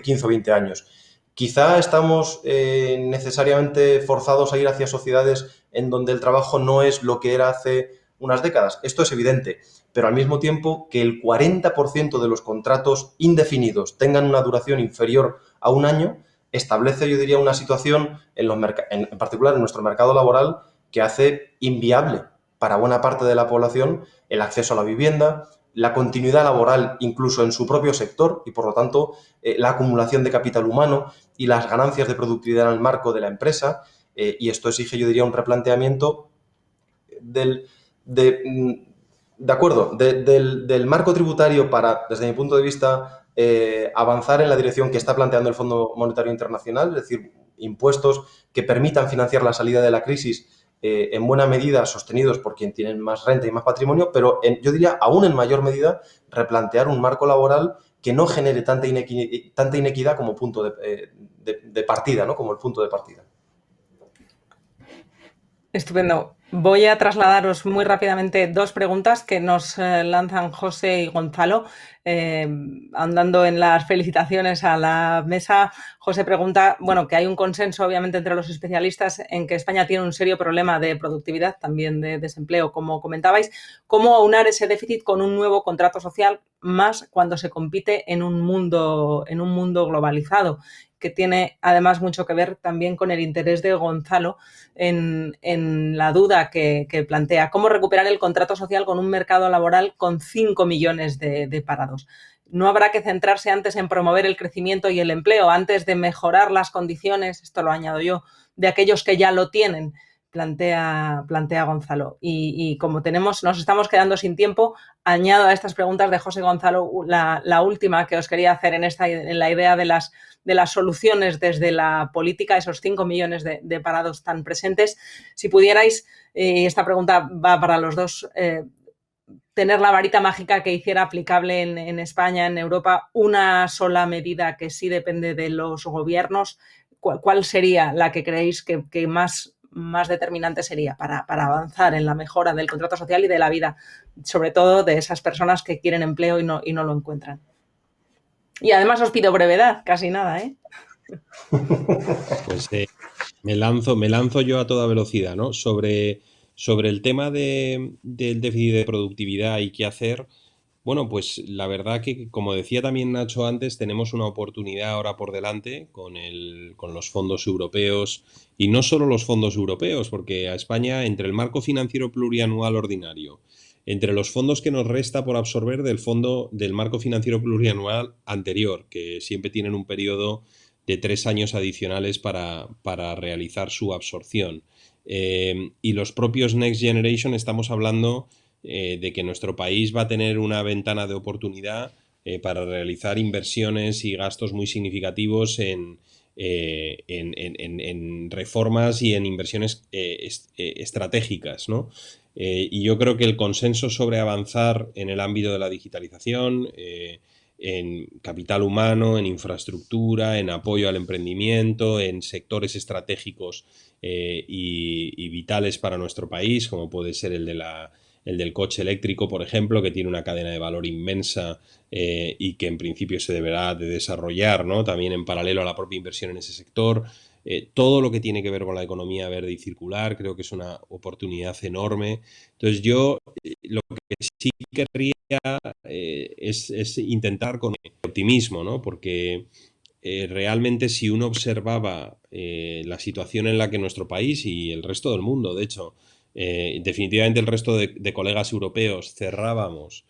15 o 20 años. Quizá estamos necesariamente forzados a ir hacia sociedades en donde el trabajo no es lo que era hace unas décadas. Esto es evidente, pero al mismo tiempo que el 40% de los contratos indefinidos tengan una duración inferior a un año, establece, yo diría, una situación, en particular en nuestro mercado laboral, que hace inviable para buena parte de la población el acceso a la vivienda, la continuidad laboral incluso en su propio sector y, por lo tanto, la acumulación de capital humano y las ganancias de productividad en el marco de la empresa. Y esto exige, yo diría, un replanteamiento del marco tributario para, desde mi punto de vista, avanzar en la dirección que está planteando el Fondo Monetario Internacional, es decir, impuestos que permitan financiar la salida de la crisis en buena medida sostenidos por quien tiene más renta y más patrimonio, pero yo diría aún en mayor medida replantear un marco laboral que no genere tanta inequidad como punto de partida, ¿no? Como el punto de partida. Estupendo. Voy a trasladaros muy rápidamente 2 preguntas que nos lanzan José y Gonzalo. Andando en las felicitaciones a la mesa, José pregunta, bueno, que hay un consenso obviamente entre los especialistas en que España tiene un serio problema de productividad, también de desempleo, como comentabais. ¿Cómo aunar ese déficit con un nuevo contrato social, más cuando se compite en un mundo globalizado? Que tiene además mucho que ver también con el interés de Gonzalo en la duda que plantea. ¿Cómo recuperar el contrato social con un mercado laboral con 5 millones de parados? ¿No habrá que centrarse antes en promover el crecimiento y el empleo, antes de mejorar las condiciones, esto lo añado yo, de aquellos que ya lo tienen? Plantea Gonzalo. Y como nos estamos quedando sin tiempo, añado a estas preguntas de José Gonzalo la última que os quería hacer en la idea de las soluciones desde la política, esos 5 millones de parados tan presentes. Si pudierais, esta pregunta va para los dos, tener la varita mágica que hiciera aplicable en España, en Europa, una sola medida que sí depende de los gobiernos, ¿cuál sería la que creéis que más determinante sería para avanzar en la mejora del contrato social y de la vida, sobre todo de esas personas que quieren empleo y no lo encuentran? Y además os pido brevedad, casi nada, ¿eh? Pues me lanzo yo a toda velocidad, ¿no? Sobre el tema del déficit de productividad y qué hacer, Bueno, pues la verdad que, como decía también Nacho antes, tenemos una oportunidad ahora por delante con los fondos europeos y no solo los fondos europeos, porque a España, entre el marco financiero plurianual ordinario, entre los fondos que nos resta por absorber del fondo del marco financiero plurianual anterior, que siempre tienen un periodo de 3 años adicionales para realizar su absorción. Y los propios Next Generation estamos hablando de que nuestro país va a tener una ventana de oportunidad para realizar inversiones y gastos muy significativos en reformas y en inversiones estratégicas, ¿no? Y yo creo que el consenso sobre avanzar en el ámbito de la digitalización, en capital humano, en infraestructura, en apoyo al emprendimiento, en sectores estratégicos y vitales para nuestro país, como puede ser el del coche eléctrico, por ejemplo, que tiene una cadena de valor inmensa y que en principio se deberá de desarrollar, ¿no? También en paralelo a la propia inversión en ese sector. Todo lo que tiene que ver con la economía verde y circular creo que es una oportunidad enorme. Entonces yo lo que sí querría es intentar con optimismo, ¿no? Porque realmente si uno observaba la situación en la que nuestro país y el resto del mundo, de hecho, definitivamente el resto de colegas europeos cerrábamos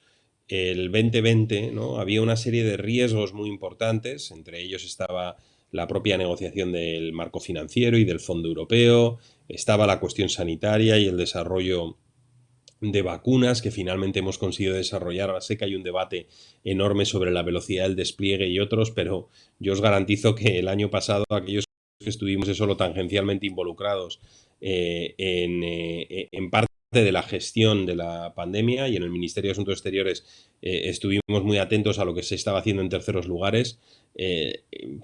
el 2020, ¿no? Había una serie de riesgos muy importantes, entre ellos estaba la propia negociación del marco financiero y del Fondo Europeo, estaba la cuestión sanitaria y el desarrollo de vacunas que finalmente hemos conseguido desarrollar. Ahora sé que hay un debate enorme sobre la velocidad del despliegue y otros, pero yo os garantizo que el año pasado aquellos que estuvimos solo tangencialmente involucrados en parte de la gestión de la pandemia y en el Ministerio de Asuntos Exteriores estuvimos muy atentos a lo que se estaba haciendo en terceros lugares. Eh,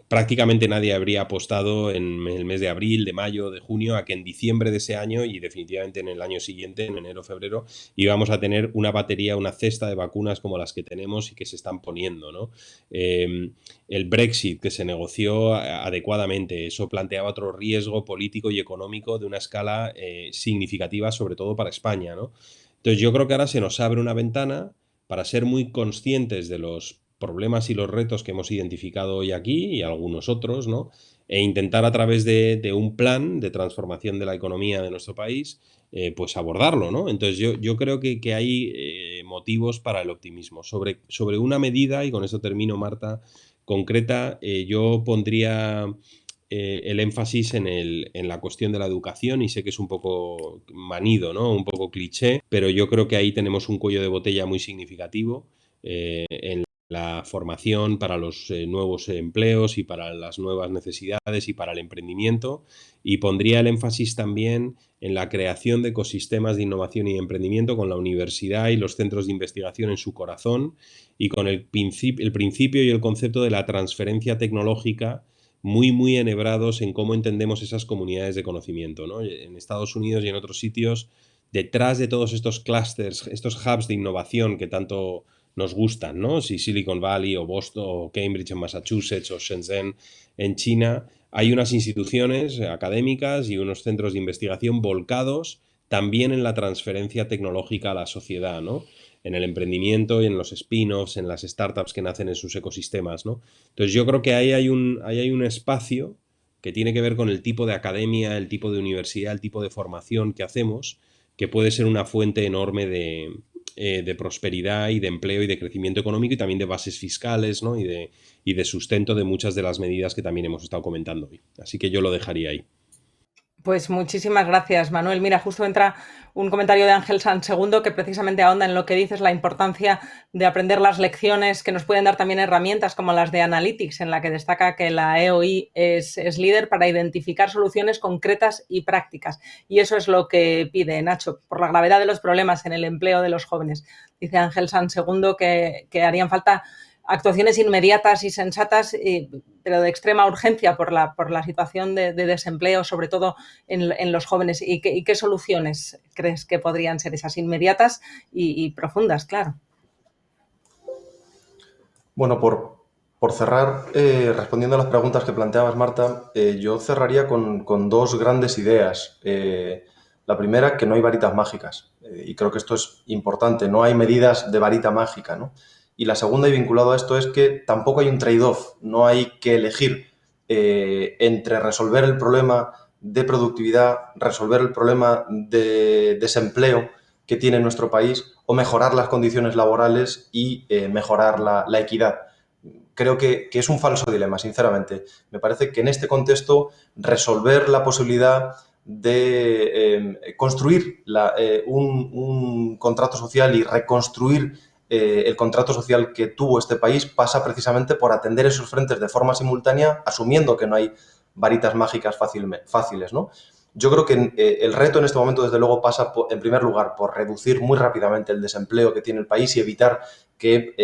Prácticamente nadie habría apostado en el mes de abril, de mayo, de junio, a que en diciembre de ese año y definitivamente en el año siguiente, en enero, febrero, íbamos a tener una batería, una cesta de vacunas como las que tenemos y que se están poniendo, ¿no? El Brexit, que se negoció adecuadamente, eso planteaba otro riesgo político y económico de una escala significativa, sobre todo para España, ¿no? Entonces yo creo que ahora se nos abre una ventana para ser muy conscientes de los problemas y los retos que hemos identificado hoy aquí y algunos otros, ¿no? E intentar a través de un plan de transformación de la economía de nuestro país, pues abordarlo, ¿no? Entonces yo creo que hay motivos para el optimismo. Sobre una medida, y con eso termino, Marta, concreta, yo pondría el énfasis en la cuestión de la educación y sé que es un poco manido, ¿no? Un poco cliché, pero yo creo que ahí tenemos un cuello de botella muy significativo en la formación para los nuevos empleos y para las nuevas necesidades y para el emprendimiento, y pondría el énfasis también en la creación de ecosistemas de innovación y de emprendimiento con la universidad y los centros de investigación en su corazón y con el principio y el concepto de la transferencia tecnológica muy enhebrados en cómo entendemos esas comunidades de conocimiento, ¿no? En Estados Unidos y en otros sitios, detrás de todos estos clústeres, estos hubs de innovación que tanto nos gustan, ¿no? Si Silicon Valley o Boston o Cambridge en Massachusetts o Shenzhen en China, hay unas instituciones académicas y unos centros de investigación volcados también en la transferencia tecnológica a la sociedad, ¿no? En el emprendimiento y en los spin-offs, en las startups que nacen en sus ecosistemas, ¿no? Entonces yo creo que ahí hay un espacio que tiene que ver con el tipo de academia, el tipo de universidad, el tipo de formación que hacemos, que puede ser una fuente enorme de prosperidad y de empleo y de crecimiento económico y también de bases fiscales, ¿no? Y de sustento de muchas de las medidas que también hemos estado comentando hoy. Así que yo lo dejaría ahí. Pues muchísimas gracias, Manuel. Mira, justo entra un comentario de Ángel Sanz II que precisamente ahonda en lo que dices, la importancia de aprender las lecciones que nos pueden dar también herramientas como las de Analytics, en la que destaca que la EOI es líder para identificar soluciones concretas y prácticas. Y eso es lo que pide Nacho, por la gravedad de los problemas en el empleo de los jóvenes. Dice Ángel Sanz II que harían falta actuaciones inmediatas y sensatas, pero de extrema urgencia por la situación de desempleo, sobre todo en los jóvenes. ¿Y qué soluciones crees que podrían ser esas inmediatas y profundas, claro? Bueno, por cerrar, respondiendo a las preguntas que planteabas, Marta, yo cerraría con dos grandes ideas. La primera, que no hay varitas mágicas, y creo que esto es importante, no hay medidas de varita mágica, ¿no? Y la segunda, y vinculado a esto, es que tampoco hay un trade-off, no hay que elegir entre resolver el problema de productividad, resolver el problema de desempleo que tiene nuestro país o mejorar las condiciones laborales y mejorar la equidad. Creo que es un falso dilema, sinceramente. Me parece que en este contexto resolver la posibilidad de construir un contrato social y reconstruir el contrato social que tuvo este país pasa precisamente por atender esos frentes de forma simultánea, asumiendo que no hay varitas mágicas fáciles, ¿no? Yo creo que el reto en este momento, desde luego, pasa, en primer lugar, por reducir muy rápidamente el desempleo que tiene el país y evitar que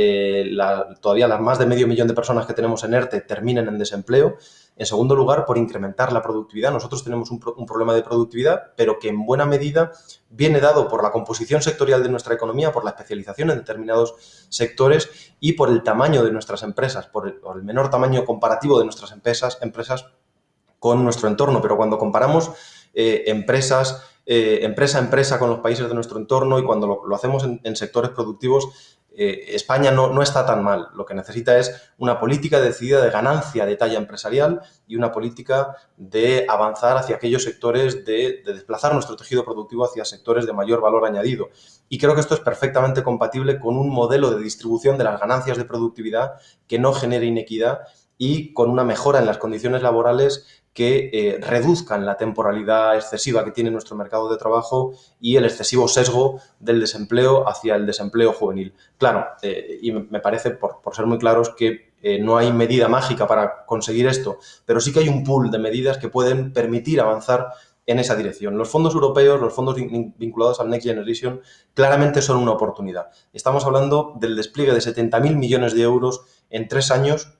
todavía las más de 500.000 de personas que tenemos en ERTE terminen en desempleo. En segundo lugar, por incrementar la productividad. Nosotros tenemos un problema de productividad, pero que en buena medida viene dado por la composición sectorial de nuestra economía, por la especialización en determinados sectores y por el tamaño de nuestras empresas, por el menor tamaño comparativo de nuestras empresas con nuestro entorno. Pero cuando comparamos empresa a empresa con los países de nuestro entorno y cuando lo hacemos en sectores productivos, España no está tan mal. Lo que necesita es una política decidida de ganancia de talla empresarial y una política de avanzar hacia aquellos sectores, de desplazar nuestro tejido productivo hacia sectores de mayor valor añadido. Y creo que esto es perfectamente compatible con un modelo de distribución de las ganancias de productividad que no genere inequidad y con una mejora en las condiciones laborales que reduzcan la temporalidad excesiva que tiene nuestro mercado de trabajo y el excesivo sesgo del desempleo hacia el desempleo juvenil. Claro, y me parece, por ser muy claros, que no hay medida mágica para conseguir esto, pero sí que hay un pool de medidas que pueden permitir avanzar en esa dirección. Los fondos europeos, los fondos vinculados al Next Generation, claramente son una oportunidad. Estamos hablando del despliegue de 70.000 millones de euros en 3 años,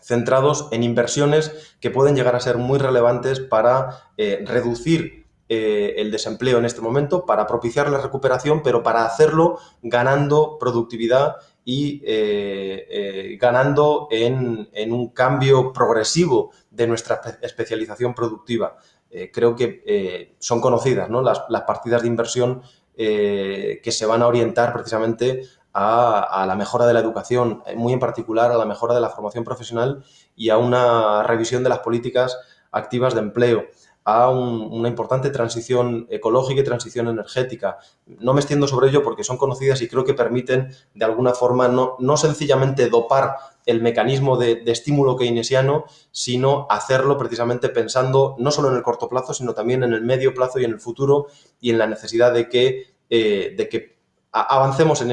centrados en inversiones que pueden llegar a ser muy relevantes para reducir el desempleo en este momento, para propiciar la recuperación, pero para hacerlo ganando productividad y ganando en un cambio progresivo de nuestra especialización productiva. Creo que son conocidas, ¿no?, las partidas de inversión que se van a orientar precisamente a la mejora de la educación, muy en particular a la mejora de la formación profesional y a una revisión de las políticas activas de empleo, a una importante transición ecológica y transición energética. No me extiendo sobre ello porque son conocidas y creo que permiten, de alguna forma, no sencillamente dopar el mecanismo de estímulo keynesiano, sino hacerlo precisamente pensando no solo en el corto plazo, sino también en el medio plazo y en el futuro y en la necesidad de que avancemos en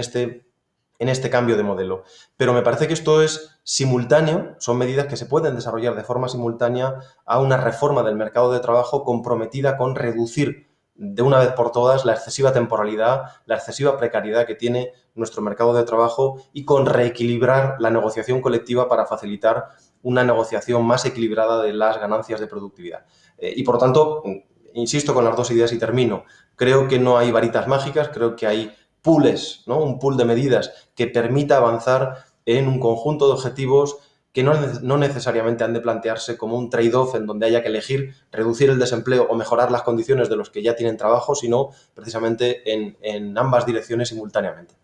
este cambio de modelo. Pero me parece que esto es simultáneo, son medidas que se pueden desarrollar de forma simultánea a una reforma del mercado de trabajo comprometida con reducir de una vez por todas la excesiva temporalidad, la excesiva precariedad que tiene nuestro mercado de trabajo y con reequilibrar la negociación colectiva para facilitar una negociación más equilibrada de las ganancias de productividad. Y por tanto, insisto con las dos ideas y termino, creo que no hay varitas mágicas, creo que hay pools, ¿no?, un pool de medidas que permita avanzar en un conjunto de objetivos que no necesariamente han de plantearse como un trade-off en donde haya que elegir reducir el desempleo o mejorar las condiciones de los que ya tienen trabajo, sino precisamente en ambas direcciones simultáneamente.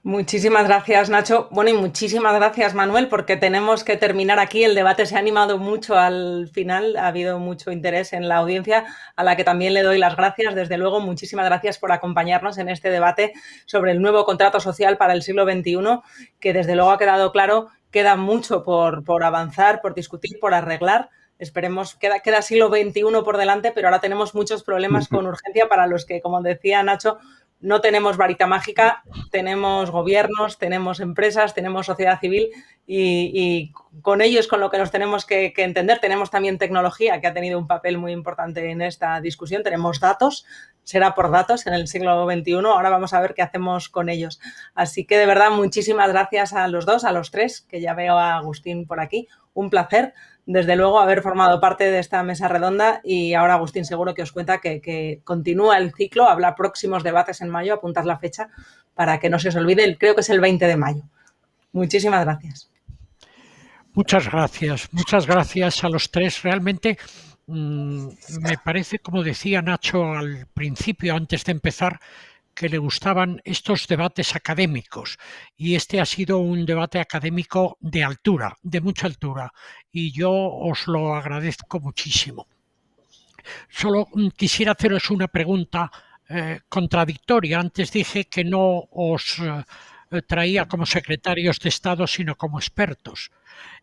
Muchísimas gracias, Nacho. Bueno, y muchísimas gracias, Manuel, porque tenemos que terminar aquí. El debate se ha animado mucho al final, ha habido mucho interés en la audiencia, a la que también le doy las gracias. Desde luego, muchísimas gracias por acompañarnos en este debate sobre el nuevo contrato social para el siglo XXI, que desde luego ha quedado claro, queda mucho por avanzar, por discutir, por arreglar. Esperemos, queda siglo XXI por delante, pero ahora tenemos muchos problemas con urgencia para los que, como decía Nacho, no tenemos varita mágica, tenemos gobiernos, tenemos empresas, tenemos sociedad civil y con ello es con lo que nos tenemos que entender. Tenemos también tecnología que ha tenido un papel muy importante en esta discusión. Tenemos datos, será por datos en el siglo XXI. Ahora vamos a ver qué hacemos con ellos. Así que de verdad muchísimas gracias a los dos, a los tres, que ya veo a Agustín por aquí. Un placer, desde luego, haber formado parte de esta mesa redonda y ahora Agustín seguro que os cuenta que continúa el ciclo, habrá próximos debates en mayo, apuntad la fecha para que no se os olvide, creo que es el 20 de mayo. Muchísimas gracias. Muchas gracias a los tres. Realmente Me parece, como decía Nacho al principio, antes de empezar, que le gustaban estos debates académicos, y este ha sido un debate académico de altura, de mucha altura, y yo os lo agradezco muchísimo. Solo quisiera haceros una pregunta contradictoria. Antes dije que no os traía como secretarios de Estado, sino como expertos.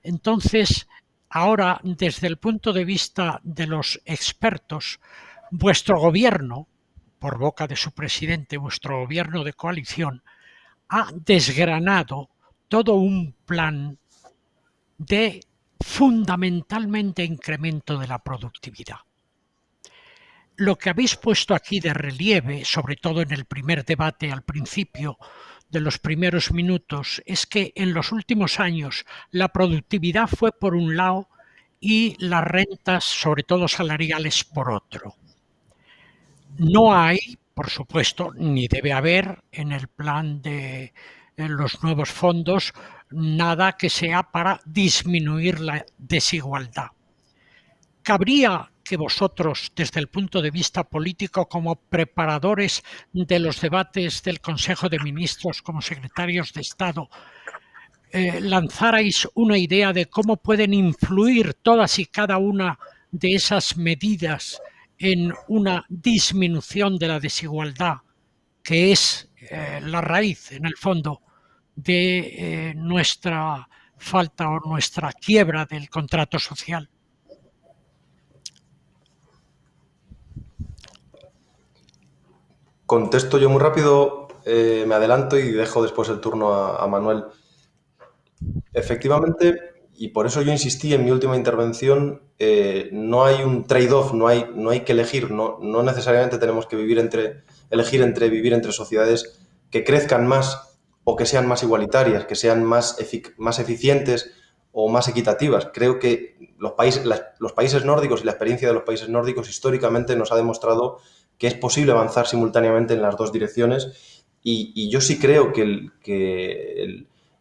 Entonces, ahora, desde el punto de vista de los expertos, vuestro gobierno, por boca de su presidente, vuestro gobierno de coalición, ha desgranado todo un plan de fundamentalmente incremento de la productividad. Lo que habéis puesto aquí de relieve, sobre todo en el primer debate al principio de los primeros minutos, es que en los últimos años la productividad fue por un lado y las rentas, sobre todo salariales, por otro. No hay, por supuesto, ni debe haber en el plan de los nuevos fondos nada que sea para disminuir la desigualdad. ¿Cabría que vosotros, desde el punto de vista político, como preparadores de los debates del Consejo de Ministros, como secretarios de Estado, lanzarais una idea de cómo pueden influir todas y cada una de esas medidas en una disminución de la desigualdad, que es la raíz, en el fondo, de nuestra falta o nuestra quiebra del contrato social? Contesto yo muy rápido, me adelanto y dejo después el turno a Manuel. Efectivamente, y por eso yo insistí en mi última intervención, no hay un trade-off, no hay que elegir, no necesariamente tenemos que elegir entre vivir entre sociedades que crezcan más o que sean más igualitarias, que sean más eficientes o más equitativas. Creo que los países nórdicos y la experiencia de los países nórdicos históricamente nos ha demostrado que es posible avanzar simultáneamente en las dos direcciones, y yo sí creo que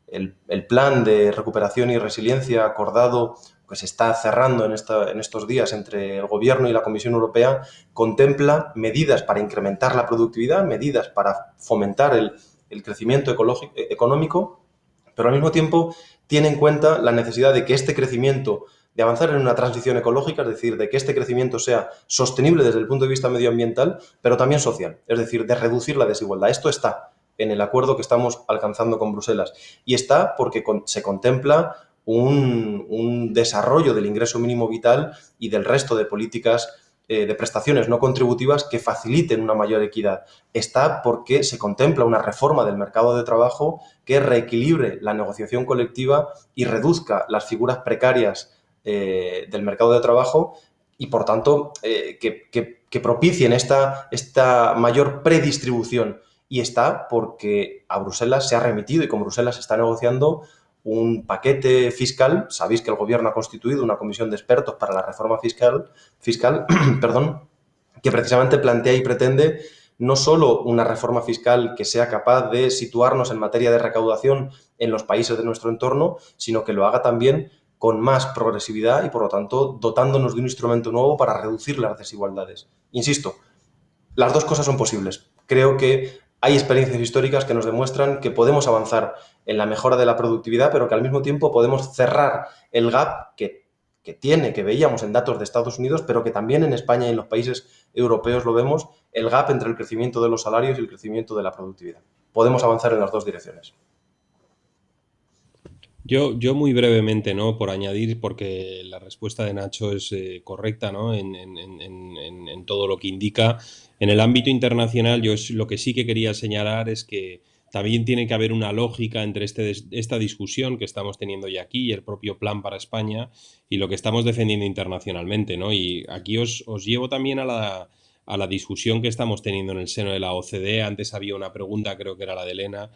el plan de recuperación y resiliencia acordado, que se está cerrando en estos días entre el Gobierno y la Comisión Europea, contempla medidas para incrementar la productividad, medidas para fomentar el crecimiento económico, pero al mismo tiempo tiene en cuenta la necesidad de que este crecimiento, de avanzar en una transición ecológica, es decir, de que este crecimiento sea sostenible desde el punto de vista medioambiental, pero también social, es decir, de reducir la desigualdad. Esto está en el acuerdo que estamos alcanzando con Bruselas, y está porque se contempla un desarrollo del ingreso mínimo vital y del resto de políticas de prestaciones no contributivas que faciliten una mayor equidad. Está porque se contempla una reforma del mercado de trabajo que reequilibre la negociación colectiva y reduzca las figuras precarias del mercado de trabajo, y por tanto que propicien esta mayor predistribución. Y está porque a Bruselas se ha remitido y con Bruselas se está negociando un paquete fiscal. Sabéis que el Gobierno ha constituido una comisión de expertos para la reforma fiscal perdón, que precisamente plantea y pretende no solo una reforma fiscal que sea capaz de situarnos en materia de recaudación en los países de nuestro entorno, sino que lo haga también con más progresividad y, por lo tanto, dotándonos de un instrumento nuevo para reducir las desigualdades. Insisto, las dos cosas son posibles. Creo que hay experiencias históricas que nos demuestran que podemos avanzar en la mejora de la productividad, pero que al mismo tiempo podemos cerrar el gap que veíamos en datos de Estados Unidos, pero que también en España y en los países europeos lo vemos, el gap entre el crecimiento de los salarios y el crecimiento de la productividad. Podemos avanzar en las dos direcciones. Yo muy brevemente, ¿no? Por añadir, porque la respuesta de Nacho es correcta, ¿no? En todo lo que indica. En el ámbito internacional, lo que sí que quería señalar es que también tiene que haber una lógica entre esta discusión que estamos teniendo ya aquí y el propio plan para España y lo que estamos defendiendo internacionalmente, ¿no? Y aquí os llevo también a la discusión que estamos teniendo en el seno de la OCDE. Antes había una pregunta, creo que era la de Elena,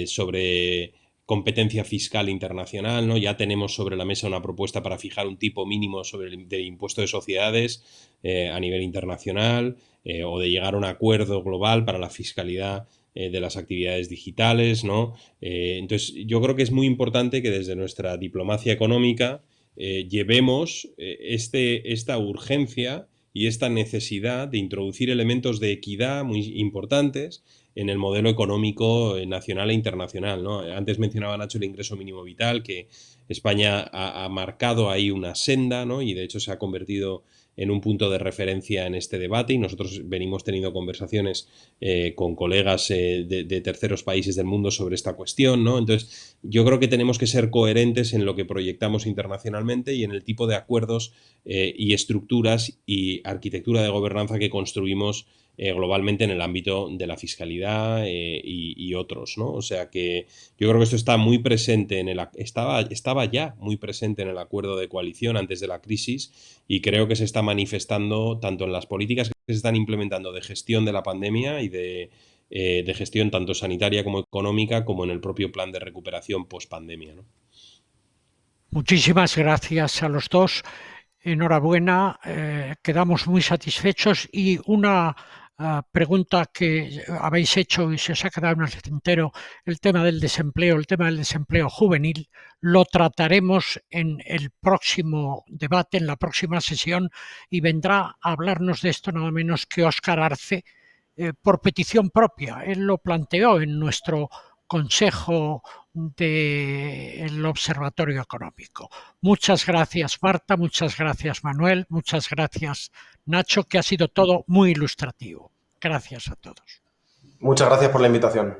sobre competencia fiscal internacional, ¿no? Ya tenemos sobre la mesa una propuesta para fijar un tipo mínimo del impuesto de sociedades a nivel internacional, o de llegar a un acuerdo global para la fiscalidad de las actividades digitales, ¿no? Entonces, yo creo que es muy importante que desde nuestra diplomacia económica llevemos esta urgencia y esta necesidad de introducir elementos de equidad muy importantes en el modelo económico nacional e internacional, ¿no? Antes mencionaba Nacho el ingreso mínimo vital, que España ha marcado ahí una senda, ¿no? Y de hecho se ha convertido en un punto de referencia en este debate, y nosotros venimos teniendo conversaciones con colegas de terceros países del mundo sobre esta cuestión, ¿no? Entonces, yo creo que tenemos que ser coherentes en lo que proyectamos internacionalmente y en el tipo de acuerdos y estructuras y arquitectura de gobernanza que construimos globalmente en el ámbito de la fiscalidad y otros, ¿no? O sea que yo creo que esto está muy presente estaba ya muy presente en el acuerdo de coalición antes de la crisis, y creo que se está manifestando tanto en las políticas que se están implementando de gestión de la pandemia y de gestión tanto sanitaria como económica, como en el propio plan de recuperación post-pandemia, ¿no? Muchísimas gracias a los dos. Enhorabuena, quedamos muy satisfechos, y una pregunta que habéis hecho y se os ha quedado en el tintero, el tema del desempleo juvenil, lo trataremos en el próximo debate, en la próxima sesión, y vendrá a hablarnos de esto nada menos que Óscar Arce, por petición propia. Él lo planteó en nuestro Consejo del Observatorio Económico. Muchas gracias, Marta, muchas gracias, Manuel, muchas gracias, Nacho, que ha sido todo muy ilustrativo. Gracias a todos. Muchas gracias por la invitación.